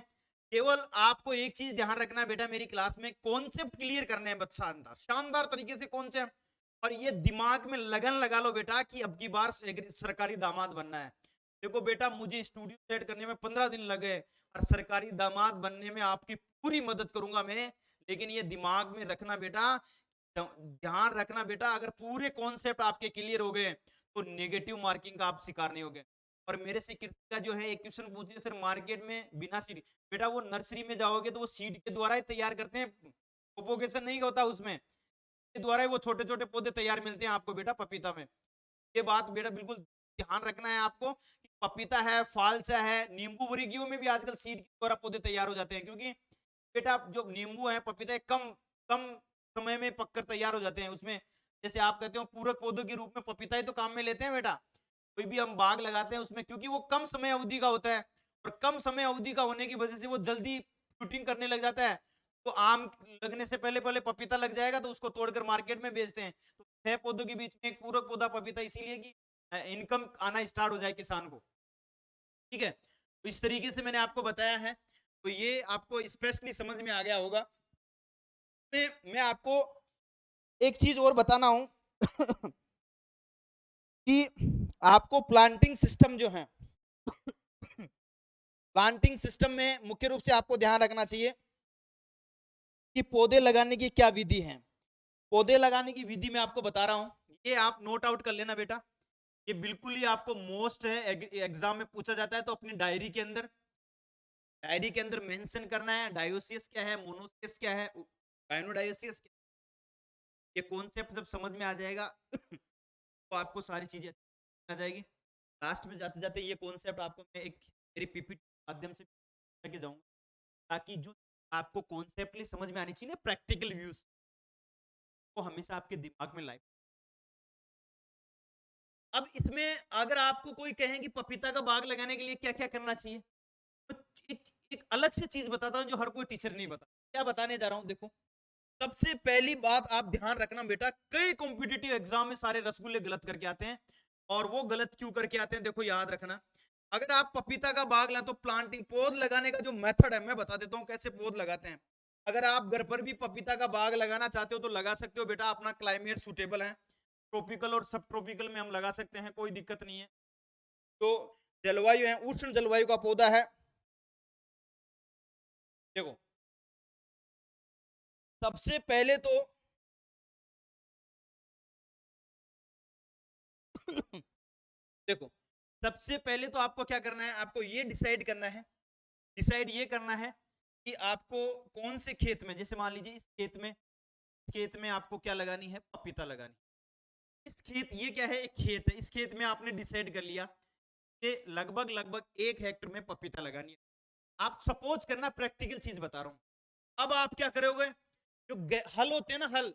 केवल आपको एक चीज ध्यान रखना है बेटा, मेरी क्लास में कॉन्सेप्ट क्लियर करने हैं, शानदार शानदार तरीके से कॉन्सेप्ट। और ये दिमाग में लगन लगा लो बेटा कि अब की बार सरकारी दामाद बनना है। देखो बेटा, मुझे स्टूडियो सेट करने में 15 दिन लगे, और सरकारी दामाद बनने में आपकी पूरी मदद करूंगा मैं। लेकिन ये दिमाग में रखना बेटा, ध्यान रखना बेटा, अगर पूरे कॉन्सेप्ट आपके क्लियर हो गए तो नेगेटिव मार्किंग का आप शिकार नहीं होगे। और मेरे से कृतिका जो है एक क्वेश्चन पूछिए सर, मार्केट में बिना सीड, बेटा वो नर्सरी में जाओगे तो वो सीड के द्वारा ही तैयार करते हैं, प्रोपोगेशन नहीं होता उसमें, के द्वारा ही वो छोटे छोटे पौधे तैयार मिलते हैं आपको बेटा पपीता में। ये बात बेटा बिल्कुल ध्यान रखना है आपको कि पपीता है, फालसा है, नींबू वर्गीयों में भी आजकल सीड के द्वारा पौधे तैयार हो जाते हैं, क्योंकि बेटा जो नींबू है, पपीता है, कम कम समय में पककर तैयार हो जाते हैं उसमें। जैसे आप कहते हो पूरक पौधों के रूप में पपीता ही तो काम में लेते हैं बेटा, कोई भी हम बाग लगाते हैं उसमें, क्योंकि वो कम समय अवधि का होता है, और कम समय अवधि का होने की वजह से वो जल्दी फ्रूटिंग करने लग जाता है। तो आम लगने से पहले पहले पपीता लग जाएगा, तो उसको तोड़कर मार्केट में बेचते हैं। तो 6 पौधों के बीच में एक पूरक पौधा पपीता, इसीलिए कि इनकम आना स्टार्ट हो जाए किसान को, ठीक है। तो इस तरीके से मैंने आपको बताया है, तो ये आपको स्पष्टली समझ में आ गया होगा। मैं आपको एक चीज और बताना हूं कि आपको प्लांटिंग सिस्टम जो है, प्लांटिंग सिस्टम में मुख्य रूप से आपको ध्यान रखना चाहिए कि पौधे लगाने की क्या विधि है। पौधे लगाने की विधि मैं आपको बता रहा हूं, ये आप नोट आउट कर लेना बेटा। ये बिल्कुल ही आपको मोस्ट है, एग्जाम में पूछा जाता है, तो अपनी डायरी के अंदर मेंशन करना है डायोसियस क्या है, मोनोसियस क्या है, गायनोडायोसियस क्या है। ये कॉन्सेप्ट जब समझ में आ जाएगा तो आपको सारी चीजें आ जाएगी। लास्ट में जाते जाते ये कॉन्सेप्ट आपको मैं एक मेरी पीपीटी के माध्यम से लेके जाऊंगा, ताकि जो आपको कॉन्सेप्टली समझ में आनी चाहिए, प्रैक्टिकल व्यूज वो हमेशा आपके दिमाग में लाइव। अब इसमें अगर आपको कोई कहे कि पपीता का बाग लगाने के लिए क्या क्या करना चाहिए, तो एक अलग से चीज बताता हूं जो हर कोई टीचर नहीं बता। क्या बताने जा रहा हूं, देखो। सबसे पहली बात आप ध्यान रखना बेटा, कई कॉम्पिटिटिव एग्जाम में सारे रसगुल्ले गलत करके आते हैं, और वो गलत क्यों करके आते हैं, देखो याद रखना। अगर आप पपीता का बाग ला, तो प्लांटिंग पौध लगाने का जो मेथड है मैं बता देता हूं कैसे पौध लगाते हैं। अगर आप घर पर भी पपीता का बाग लगाना चाहते हो तो लगा सकते हो बेटा, अपना क्लाइमेट सुटेबल है, ट्रॉपिकल और सब ट्रॉपिकल में हम लगा सकते हैं, कोई दिक्कत नहीं है। तो जलवायु है, उष्ण जलवायु का पौधा है। देखो सबसे पहले तो देखो सबसे पहले तो आपको क्या करना है, आपको ये डिसाइड ये करना है कि आपको कौन से खेत में, जैसे मान लीजिए इस खेत में आपको क्या लगानी है, पपीता लगानी। इस खेत, ये क्या है, एक खेत है, इस खेत में आपने डिसाइड कर लिया कि लगभग लगभग 1 हेक्टर में पपीता लगानी है। आप सपोज करना, प्रैक्टिकल चीज बता रहा हूं। अब आप क्या करोगे, जो हल होते हैं ना, हल,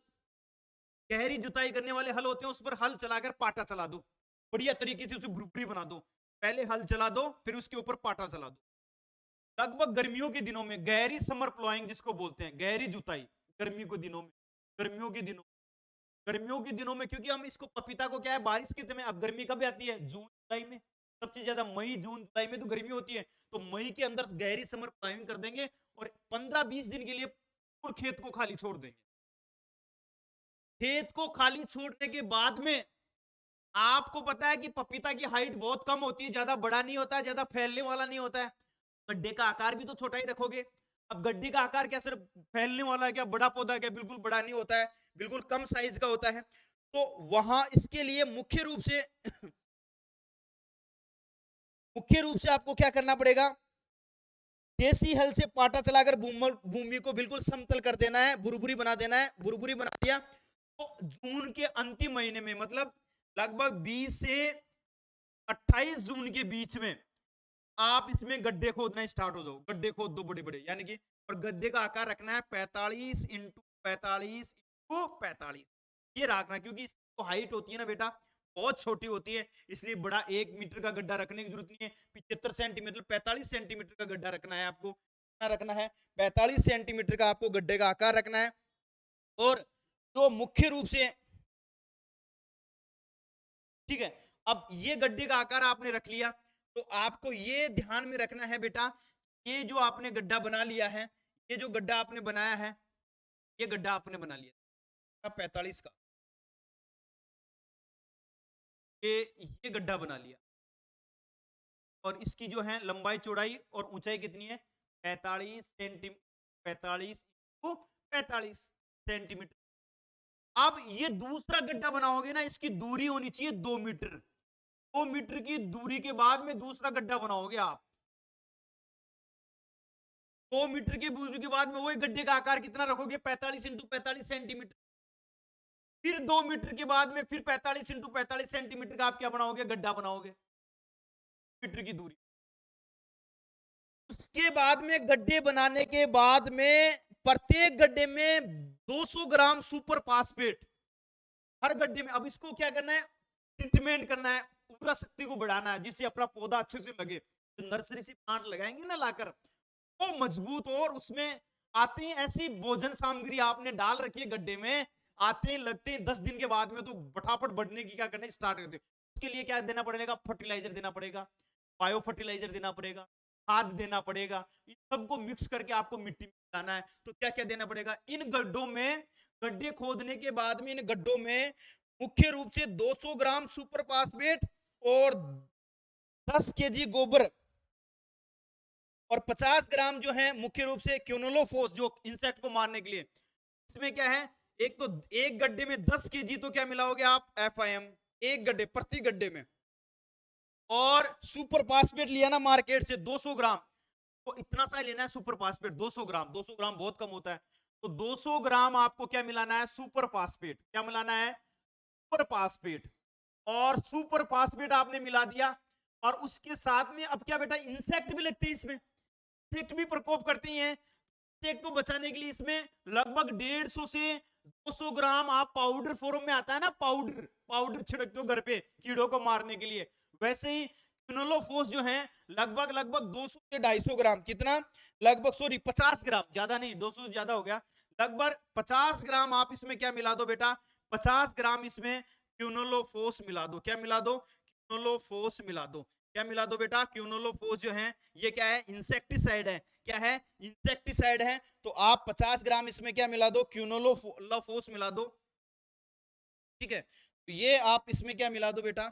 गहरी जुताई करने वाले हल होते हैं, उस पर हल चलाकर पाटा चला दो, बढ़िया तरीके से उसे भुरभुरी बना दो। पहले हल चला दो, फिर उसके ऊपर पाटा चला दो। लगभग गर्मियों के दिनों में, गहरी समर प्लॉइंग जिसको बोलते हैं, गहरी जुताई, गर्मी के दिनों में, गर्मियों के दिनों गर्मियों के दिनों में, क्योंकि हम इसको पपीता को क्या है, बारिश के समय, अब गर्मी कब आती है, जून जुलाई में, सबसे ज्यादा मई जून जुलाई में तो गर्मी होती है। तो मई के अंदर गहरी समर प्लॉइंग कर देंगे, और 15-20 दिन के लिए पूरे खेत को खाली छोड़ देंगे। खेत को खाली छोड़ने के बाद में, आपको पता है कि पपीता की हाइट बहुत कम होती है, ज्यादा बड़ा नहीं होता है, ज्यादा फैलने वाला नहीं होता है। गड्ढे का आकार भी तो छोटा ही रखोगे। अब गड्ढे का आकार क्या सिर्फ फैलने वाला है क्या, बड़ा पौधा क्या, बिल्कुल बड़ा नहीं होता है, बिल्कुल कम साइज का होता है। तो वहां इसके लिए मुख्य रूप से आपको क्या करना पड़ेगा, देसी हल से पाटा चलाकर भूमि को बिल्कुल समतल कर देना है, भुरभुरी बना देना है। भुरभुरी बना दिया तो जून के अंतिम महीने में, मतलब लगभग 20 से 28 जून के बीच में, आप इसमें गड्ढे खोदना स्टार्ट हो जाओ। गड्ढे खोद दो बड़े बड़े, यानी कि, और गड्ढे का आकार रखना है 45x45x45, ये रखना, क्योंकि इसकी हाइट होती है ना बेटा, बहुत छोटी होती है, इसलिए बड़ा 1 मीटर का गड्ढा रखने की जरूरत नहीं है। 75 सेंटीमीटर 45 सेंटीमीटर का गड्ढा रखना है आपको, रखना है 45 सेंटीमीटर का आपको गड्ढे का आकार रखना है। और जो मुख्य रूप से, ठीक है, अब ये गड्ढे का आकार आपने रख लिया, तो आपको ये ध्यान में रखना है बेटा, ये जो आपने गड्ढा बना लिया है, ये जो गड्ढा आपने बनाया है, ये गड्ढा आपने बना लिया 45 का, ये गड्ढा बना लिया, और इसकी जो है लंबाई चौड़ाई और ऊंचाई कितनी है, 45 सेंटीमीटर, 45 सेंटीमीटर। अब ये दूसरा गड्ढा बनाओगे ना, इसकी दूरी होनी चाहिए 2 मीटर। 2 मीटर की दूरी के बाद में दूसरा गड्ढा बनाओगे आप। 2 मीटर की दूरी के बाद में वही गड्ढे का आकार कितना रखोगे, 45x45 सेंटीमीटर। फिर 2 मीटर के बाद में फिर 45x45 सेंटीमीटर का आप क्या बनाओगे, गड्ढा बनाओगे, मीटर की दूरी। उसके बाद में गड्ढे बनाने के बाद में प्रत्येक गड्ढे में 200 ग्राम सुपर फास्फेट हर गड्ढे में। अब इसको क्या करना है, ट्रीटमेंट करना है, उर्वरा शक्ति को बढ़ाना है, जिससे अपना पौधा अच्छे से लगे। तो नर्सरी से प्लांट लगाएंगे ना लाकर, वो मजबूत हो, और उसमें आते ही ऐसी भोजन सामग्री आपने डाल रखी है गड्ढे में, आते ही लगते हैं 10 दिन के बाद में तो फटाफट बढ़ने की क्या करना स्टार्ट करते हैं। उसके लिए क्या देना पड़ेगा, फर्टिलाइजर देना पड़ेगा, बायो फर्टिलाइजर देना पड़ेगा, खाद देना पड़ेगा। इन सबको मिक्स करके आपको मिट्टी में मिलाना है। तो क्या क्या देना पड़ेगा, इन गड्ढों में, गड्ढे खोदने के बाद में इन गड्ढों में मुख्य रूप से 200 ग्राम सुपर फास्फेट और 10 केजी गोबर और 50 ग्राम जो है मुख्य रूप से क्यूनोलोफोस, जो इंसेक्ट को मारने के लिए। इसमें क्या है, एक तो एक गड्ढे में 10 केजी तो क्या मिलाओगे आप, FIM, एक गड्ढे प्रति गड्ढे में। और सुपर फास्फेट लिया ना मार्केट से 200 ग्राम, तो इतना सा लेना है सुपर फास्फेट, 200 ग्राम, 200 ग्राम बहुत कम होता है, तो 200 ग्राम आपको क्या मिलाना है, सुपर फास्फेट। क्या मिलाना है, सुपर फास्फेट। और सुपर फास्फेट आपने मिला दिया, और उसके साथ में अब क्या बेटा, इंसेक्ट भी लगते हैं इसमें, इंसेक्ट भी प्रकोप करती हैं। इंसेक्ट को बचाने के लिए इसमें लगभग 150 से 200 ग्राम आप पाउडर फॉर्म में आता है ना, पाउडर पाउडर छिड़कते हो घर पे कीड़ों को मारने के लिए, वैसे ही क्विनोलोफोस जो है लगभग लगभग 200 से 250 ग्राम, कितना, लगभग सॉरी 50 ग्राम, ज्यादा नहीं, 200 ज्यादा हो गया, लगभग 50 ग्राम आप इसमें क्या मिला दो बेटा, 50 ग्राम इसमें क्विनोलोफोस मिला दो। क्या मिला दो, क्विनोलोफोस मिला दो। क्या मिला दो बेटा, क्विनोलोफोस जो है ये क्या है, इंसेक्टिसाइड है। क्या है, इंसेक्टिसाइड है। तो आप 50 ग्राम इसमें क्या मिला दो, क्विनोलोफोस मिला दो। ठीक है, तो ये आप इसमें क्या मिला दो बेटा,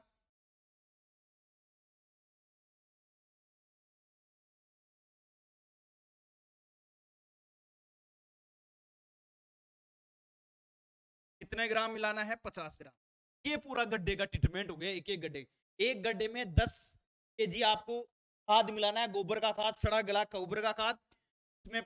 कितने ग्राम मिलाना है, 50 ग्राम। ये पूरा गड्ढे का ट्रीटमेंट हो गया, एक एक गड्ढे, एक गड्ढे में 10 केजी आपको खाद मिलाना है, गोबर का खाद, सड़ा गला गोबर का खाद, इसमें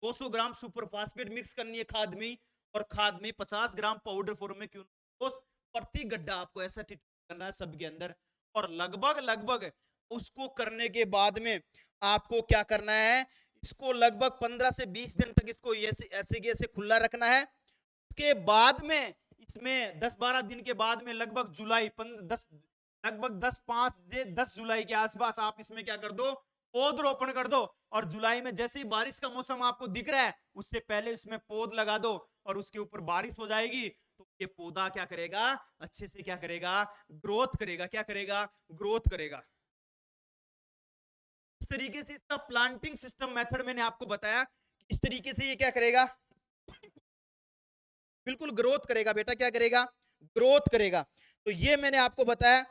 200 ग्राम सुपर फास्फेट मिक्स करनी है खाद में, और खाद में 50 ग्राम पाउडर फॉर्म में क्यूनोस, प्रति गड्ढा आपको ऐसा ट्रीटमेंट करना है सबके अंदर। और लगभग लगभग उसको करने के बाद में आपको क्या करना है, इसको लगभग 15 से 20 दिन तक इसको ऐसे के ऐसे खुला रखना है। उसके बाद में इसमें 10-12 दिन के बाद में लगभग जुलाई 10 लगभग 10 जुलाई के आसपास आप इसमें क्या कर दो, पौधरोपण कर दो। और जुलाई में जैसे ही बारिश का मौसम आपको दिख रहा है, उससे पहले इसमें पौध लगा दो, और उसके ऊपर बारिश हो जाएगी तो ये पौधा क्या करेगा, अच्छे से क्या करेगा, ग्रोथ करेगा। क्या करेगा, ग्रोथ करेगा। इस तरीके से इसका प्लांटिंग सिस्टम मेथड मैंने आपको बताया, इस तरीके से ये क्या करेगा, बिल्कुल ग्रोथ करेगा बेटा। क्या करेगा, ग्रोथ करेगा। तो ये मैंने आपको बताया।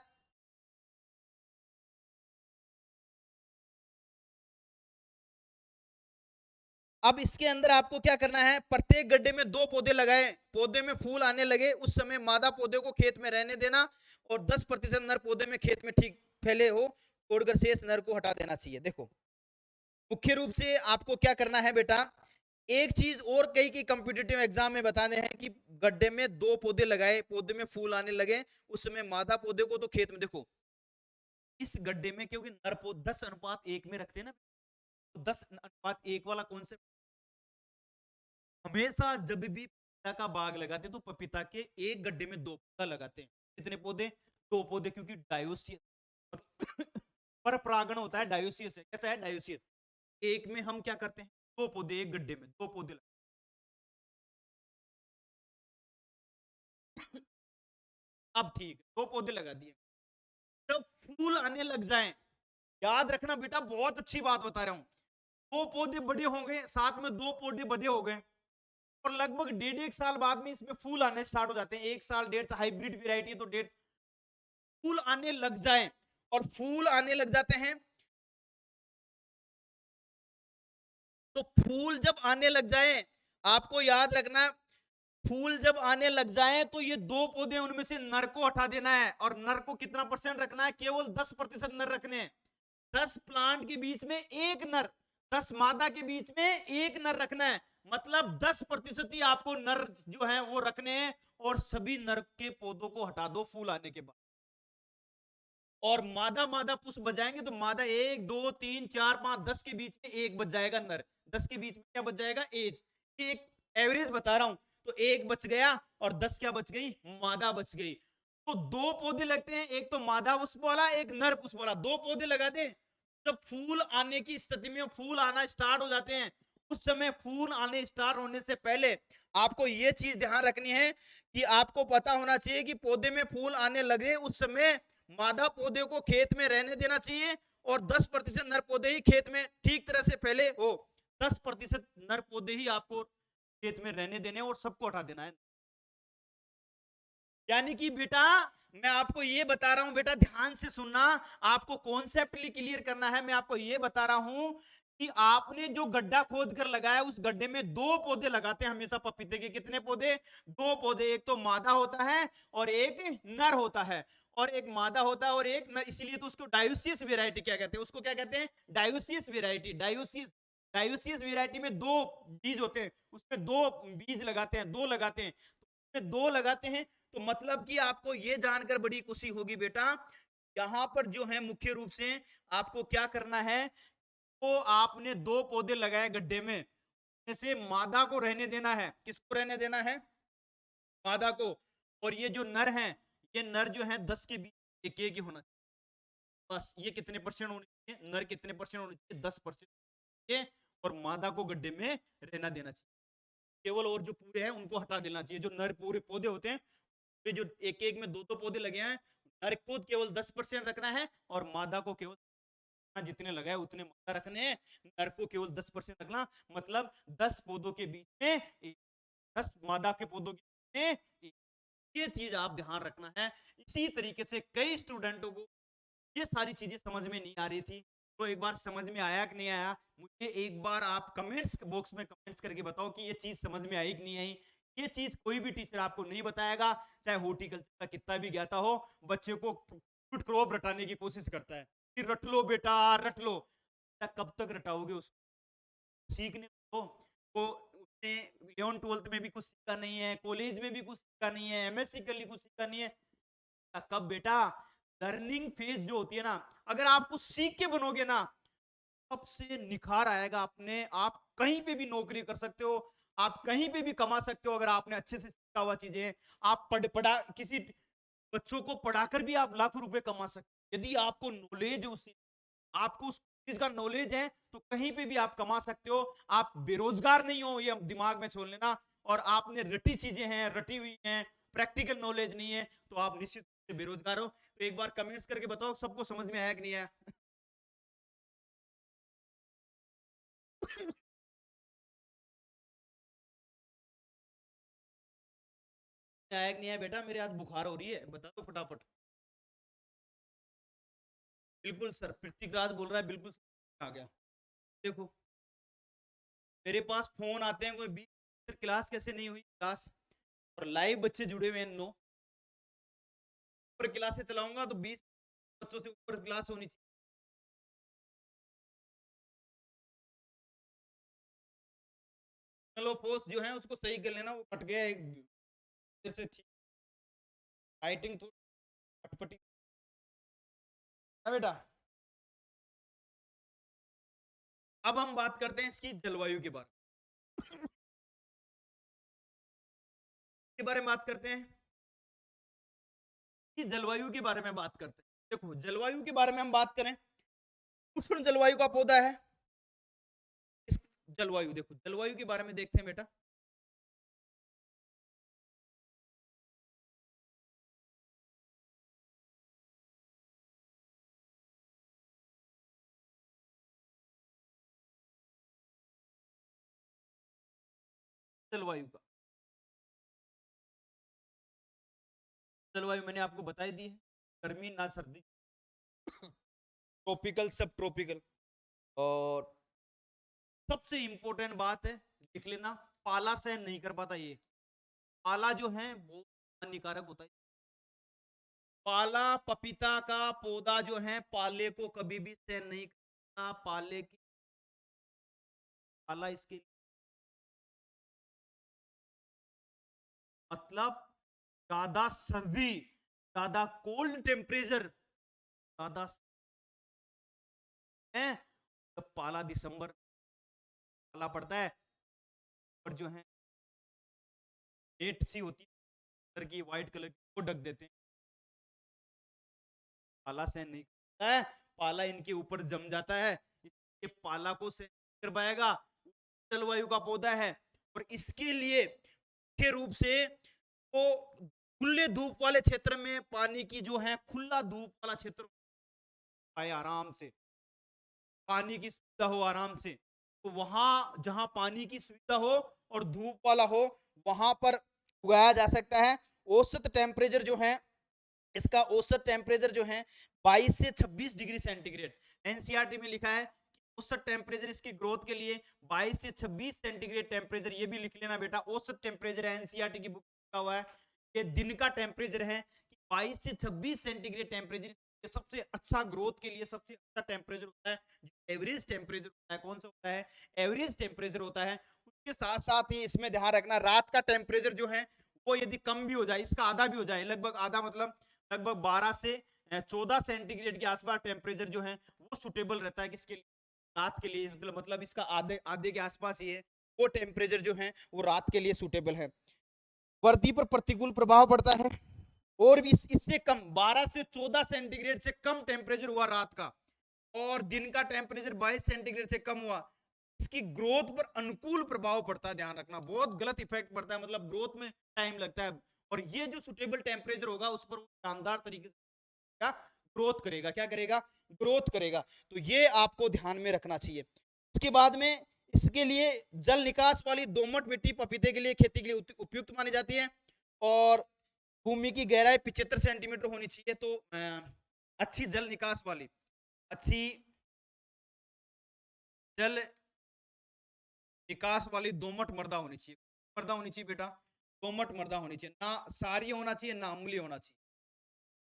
अब इसके अंदर आपको क्या करना है, प्रत्येक गड्ढे में 2 पौधे लगाए, पौधे में फूल आने लगे उस समय मादा पौधे को खेत में रहने देना, और 10% नर पौधे में खेत में ठीक फैले हो, छोड़कर शेष नर को हटा देना चाहिए। देखो मुख्य रूप से आपको क्या करना है बेटा, एक चीज और कई कई कॉम्पिटिटिव एग्जाम में बताने हैं कि गड्ढे में 2 पौधे लगाए, पौधे में फूल आने लगे, उस समय मादा पौधे को तो खेत में, देखो इस गड्ढे में क्योंकि नर पौधे 10:1 में रखते हैं ना, तो 10:1 वाला कॉन्सेप्ट हमेशा जब भी पपीता का बाग लगाते हैं तो पपीता के एक गड्ढे में 2 पौधा लगाते हैं। कितने पौधे, 2 पौधे, क्योंकि डायोसियस पर परागण होता है, डायोसियस है। कैसा है, डायोसियस। एक में हम क्या करते हैं, 2 पौधे, एक गड्ढे में 2 पौधे अब ठीक है, 2 पौधे लगा दिए। जब फूल आने लग जाएं, याद रखना बेटा, बहुत अच्छी बात बता रहा हूं, 2 पौधे बड़े हो गए, साथ में 2 पौधे बड़े हो गए, और लगभग 1.5 साल बाद में इसमें फूल आने स्टार्ट हो जाते हैं। 1 साल 1.5 हाइब्रिड वेराइटी, तो 1.5 फूल आने लग जाए, और फूल आने लग जाते हैं, तो फूल जब आने लग जाए, आपको याद रखना, फूल जब आने लग जाए तो ये 2 पौधे, उनमें से नर को हटा देना है, और नर को कितना % रखना है, केवल 10% नर रखने हैं। 10 प्लांट के बीच में एक नर, 10 मादा के बीच में एक नर रखना है, मतलब 10% ही आपको नर जो है वो रखने हैं, और सभी नर के पौधों को हटा दो फूल आने के बाद। और मादा मादा पुष्प बजाएंगे तो मादा 1 2 3 4 5 10 के बीच में एक बच जाएगा नर, 10 के बीच में क्या बच जाएगा, एज। एक एवरेज बता रहा हूं, तो एक बच गया, और 10 क्या बच गई, मादा बच गई। तो 2 पौधे लगते हैं, एक तो मादा पुष्प वाला, एक नर पुष्प वाला, 2 पौधे लगा दे। जब फूल आने की स्थिति में, फूल आना स्टार्ट हो जाते हैं, उस समय फूल आने स्टार्ट होने से पहले आपको ये चीज ध्यान रखनी है कि आपको पता होना चाहिए कि पौधे में फूल आने लगे उस समय मादा पौधे को खेत में रहने देना चाहिए, और 10% नर पौधे ही खेत में ठीक तरह से फैले हो, 10% नर पौधे ही आपको खेत में रहने देने, और सबको हटा देना है। यानी कि बेटा मैं आपको ये बता रहा हूं, बेटा ध्यान से सुनना, आपको कॉन्सेप्टली क्लियर करना है। मैं आपको ये बता रहा हूं कि आपने जो गड्ढा खोद कर लगाया उस गड्ढे में 2 पौधे लगाते हैं हमेशा पपीते के। कितने पौधे? 2 पौधे। एक तो मादा होता है और एक नर होता है, और एक मादा होता है और एक नर, इसीलिए तो उसको डायोसियस वेराइटी क्या कहते हैं? उसको क्या कहते हैं? Dioecious variety. Dioecious, dioecious variety में 2 बीज होते हैं, उसमें 2 बीज लगाते हैं, 2 लगाते हैं, तो उसमें 2 लगाते हैं। तो मतलब कि आपको ये जानकर बड़ी खुशी होगी बेटा, यहाँ पर जो है मुख्य रूप से आपको क्या करना है, तो आपने 2 पौधे लगाए गड्ढे में, जैसे मादा को रहने देना है। किसको रहने देना है? मादा को। और ये जो नर हैं, ये नर जो है 10 के बीच एक ही होना चाहिए। बस ये कितने परसेंट होने चाहिए? नर कितने परसेंट होने चाहिए? 10%। और मादा को गड्ढे में रहना देना चाहिए केवल, और जो पूरे हैं उनको हटा देना चाहिए। जो नर पूरे पौधे होते हैं, पूरे जो एक एक में 2-2 पौधे लगे हैं, नर को केवल 10% रखना है और मादा को केवल जितने लगाए उतने मादा रखने हैं, नर को केवल 10% रखना। मतलब 10 पौधों के बीच में 10 मादा के पौधों के बीच में, ये चीज आप ध्यान रखना है। इसी तरीके से कई स्टूडेंटों को ये सारी चीजें समझ में नहीं आ रही थी, तो एक बार समझ में आया कि नहीं आया, मुझे एक बार आप कमेंट्स बॉक्स में कमेंट्स करके बताओ कि ये चीज समझ में आई कि नहीं आई। ये चीज कोई भी टीचर आपको नहीं बताएगा, चाहे हॉर्टिकल्चर का कितना भी ज्ञाता हो, बच्चे को फुट क्रॉप रटाने की कोशिश करता है कि रट लो बेटा रट लो। कब तक रटाओगे उसको? सीखने दो। वो उसने 11th-12th में भी कुछ सीखा नहीं है, कॉलेज में भी कुछ सीखा नहीं है, एमएससी के लिए कुछ सीखा नहीं है। कब बेटा? लर्निंग फेज जो होती है ना, अगर आप कुछ सीख के बनोगे ना, सबसे निखार आएगा अपने। आप कहीं पे भी नौकरी कर सकते हो, आप कहीं पे भी कमा सकते हो अगर आपने अच्छे से सीखा हुआ चीजें। आप पढ़ा किसी बच्चों को पढ़ाकर भी आप लाखों रुपए कमा सकते हो। यदि आपको नॉलेज उस आपको उस चीज का नॉलेज है तो कहीं पे भी आप कमा सकते हो। आप बेरोजगार नहीं हो, ये दिमाग में छोड़ लेना। और आपने रटी चीजें हैं, रटी हुई हैं, प्रैक्टिकल नॉलेज नहीं है, तो आप निश्चित रूप से बेरोजगार हो। तो एक बार कमेंट्स करके बताओ सबको समझ में आया कि नहीं आया? आया कि नहीं आया बेटा? मेरे आज बुखार हो रही है, बता दो फटाफट। बिल्कुल सर, पृथ्वी राज बोल रहा है, बिल्कुल आ गया। देखो मेरे पास फोन आते हैं कोई 20 क्लास कैसे नहीं हुई क्लास, और लाइव बच्चे जुड़े हुए हैं 9 पर क्लास से चलाऊंगा तो 20 बच्चों से ऊपर क्लास होनी चाहिए। चलो पोस्ट जो है उसको सही कर लेना, वो कट गया एक से ठीक। राइटिंग थोड़ी अटपटी है बेटा। अब हम बात करते हैं इसकी जलवायु के बारे में बात करते हैं कि जलवायु के बारे में बात करते हैं। देखो जलवायु के बारे में हम बात करें, उष्ण जलवायु का पौधा है। इस जलवायु, देखो जलवायु के बारे में देखते हैं बेटा। जलवायु का, जलवायु मैंने आपको बताई दी है, गर्मी ना सर्दी, ट्रॉपिकल सब ट्रॉपिकल। और सबसे इंपॉर्टेंट बात है, लिख लेना, पाला सहन नहीं कर पाता ये। पाला जो है वो हानिकारक होता है। पाला पपीता का पौधा जो है पाले को कभी भी सहन नहीं करता। पाले की पाला इसके मतलब ज्यादा सर्दी, ज्यादा कोल्ड टेम्परेचर, ज्यादा है तो पाला दिसंबर पाला पड़ता है। और जो है नेट सी होती है की व्हाइट कलर की, वो ढक देते हैं। पाला सहन नहीं करता है, पाला इनके ऊपर जम जाता है, इसके पाला को सहन कर पाएगा। जलवायु का पौधा है और इसके लिए मुख्य रूप से वो खुले धूप वाले क्षेत्र में, पानी की जो है खुला धूप वाला क्षेत्र आए आराम से, पानी की सुविधा हो आराम से, तो वहां जहां पानी की सुविधा हो और धूप वाला हो वहां पर उगाया जा सकता है। औसत टेम्परेचर जो है, इसका औसत टेम्परेचर जो है 22 से 26 डिग्री सेंटीग्रेड। एनसीईआरटी में लिखा है औसत टेम्परेचर इसकी ग्रोथ के लिए 22 से 26 सेंटीग्रेड टेम्परेचर, ये भी लिख लेना बेटा। औसत टेम्परेचर है, एनसीईआरटी की बुक लिखा हुआ है, ये दिन का टेम्परेचर है कि 22 से 26 सेंटीग्रेड टेम्परेचर ये सबसे अच्छा ग्रोथ के लिए सबसे अच्छा टेम्परेचर होता है। जो एवरेज टेम्परेचर होता है, कौन सा होता है? एवरेज टेम्परेचर होता है। उसके साथ साथ ही इसमें ध्यान रखना, रात का टेम्परेचर जो है वो यदि कम भी हो जाए, इसका आधा भी हो जाए, लगभग आधा मतलब लगभग 12 से 14 सेंटीग्रेड के आसपास टेम्परेचर जो है वो सुटेबल रहता है किसके लिए? रात के लिए। मतलब इसका आधे आधे के आसपास ही है, वो टेम्परेचर जो है वो रात के लिए सुटेबल है। वर्दी पर प्रतिकूल प्रभाव पड़ता है, और भी इससे कम 12 से 14 सेंटीग्रेड से कम टेम्परेचर हुआ रात का, और दिन का टेम्परेचर 22 सेंटीग्रेड से कम हुआ, इसकी ग्रोथ पर अनुकूल प्रभाव पड़ता है। ध्यान रखना, बहुत गलत इफेक्ट पड़ता है, मतलब ग्रोथ में टाइम लगता है। और ये जो सुटेबल टेम्परेचर होगा उस पर शानदार तरीके से क्या ग्रोथ करेगा, क्या करेगा? ग्रोथ करेगा। तो ये आपको ध्यान में रखना चाहिए। उसके बाद में इसके लिए जल निकास वाली दोमट मिट्टी पपीते के लिए खेती के लिए उपयुक्त मानी जाती है, और भूमि की गहराई 75 सेंटीमीटर होनी चाहिए। तो अच्छी जल निकास वाली, अच्छी जल निकास वाली दोमट मृदा होनी चाहिए। मृदा होनी चाहिए बेटा, दोमट मृदा होनी चाहिए, ना सारी होना चाहिए ना अम्लीय होना चाहिए,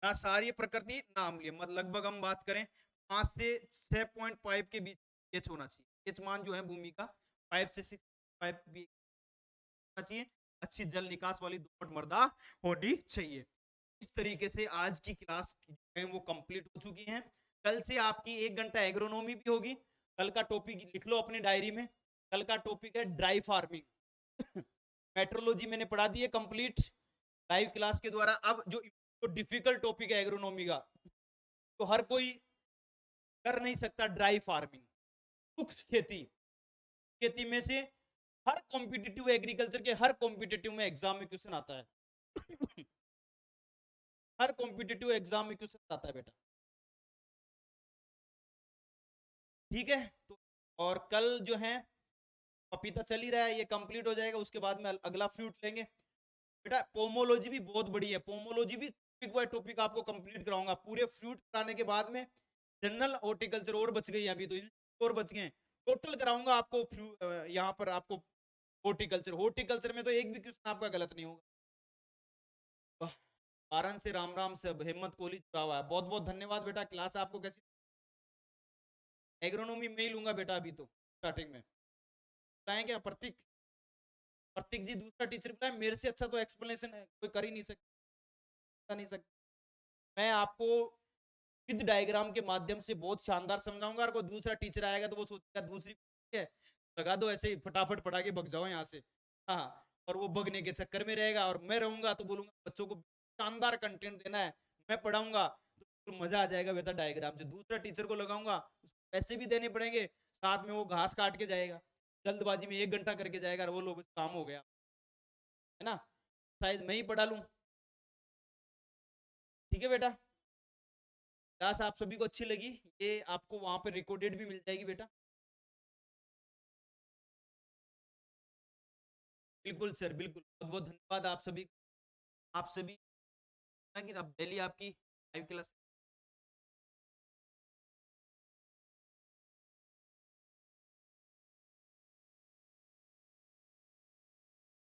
ना सारी प्रकृति ना अम्लीय। मतलब लगभग हम बात करें 5 से 6.5 के बीच एच होना चाहिए। एच मान जो है भूमि का 5 से 6.5 भी होना चाहिए। अच्छी जल निकास वाली दोमट मृदा होनी चाहिए। इस तरीके से आज की क्लास है वो कंप्लीट हो चुकी है। कल से आपकी 1 घंटा एग्रोनॉमी भी होगी। कल का टॉपिक लिख लो अपनी डायरी में, कल का टॉपिक है ड्राई फार्मिंग। मेट्रोलॉजी मैंने पढ़ा दी है कंप्लीट लाइव क्लास के द्वारा। अब जो तो डिफिकल्ट टॉपिक है एग्रोनॉमी का, तो हर कोई कर नहीं सकता ड्राई फार्मिंग, शुष्क खेती। खेती में से हर कॉम्पिटिटिव एग्रीकल्चर के हर कॉम्पिटिटिव में एग्जाम में क्वेश्चन आता है। हर कॉम्पिटिटिव एग्जाम में क्वेश्चन आता है बेटा, ठीक है? तो और कल जो है पपीता चल ही रहा है, ये कंप्लीट हो जाएगा, उसके बाद में अगला फ्रूट लेंगे बेटा। पोमोलॉजी भी बहुत बड़ी है, पोमोलॉजी भी टॉपिक बाय टॉपिक आपको कंप्लीट कराऊंगा। पूरे फ्रूट कराने के बाद में जनरल हॉर्टिकल्चर और बच गई, अभी तो और बच गए, टोटल कराऊंगा आपको यहाँ पर आपको हॉर्टिकल्चर। हॉर्टिकल्चर में तो एक भी क्वेश्चन आपका गलत नहीं होगा। कारण से राम राम से हिम्मत कोहली जुड़ा हुआ है। बहुत बहुत धन्यवाद बेटा। क्लास आपको कैसी? एग्रोनॉमी में ही लूंगा बेटा अभी तो स्टार्टिंग में। बताएं क्या प्रतीक? प्रतीक जी दूसरा टीचर बुलाए, मेरे से अच्छा तो एक्सप्लेनेशन है कोई कर ही नहीं सकता, नहीं सकता। मैं आपको विद डायग्राम के माध्यम से बहुत शानदार समझाऊंगा, और कोई दूसरा टीचर आएगा तो वो सोचेगा दूसरी है, लगा दो ऐसे ही फटाफट पढ़ा के भग जाओ यहाँ से। हाँ, और वो भगने के चक्कर में रहेगा, और मैं रहूंगा तो बोलूंगा बच्चों को शानदार कंटेंट देना है, मैं पढ़ाऊंगा तो मजा आ जाएगा बेटा डायग्राम से। दूसरा टीचर को लगाऊंगा, पैसे भी देने पड़ेंगे, साथ में वो घास काट के जाएगा, जल्दबाजी में 1 घंटा करके जाएगा, और वो लोग काम हो गया, है ना? शायद मैं ही पढ़ा लूं। ठीक है बेटा, क्लास आप सभी को अच्छी लगी? ये आपको वहां पर रिकॉर्डेड भी मिल जाएगी बेटा। बिल्कुल सर, बिल्कुल। बहुत बहुत धन्यवाद आप सभी। आप सभी कि अब डेली आपकी लाइव क्लास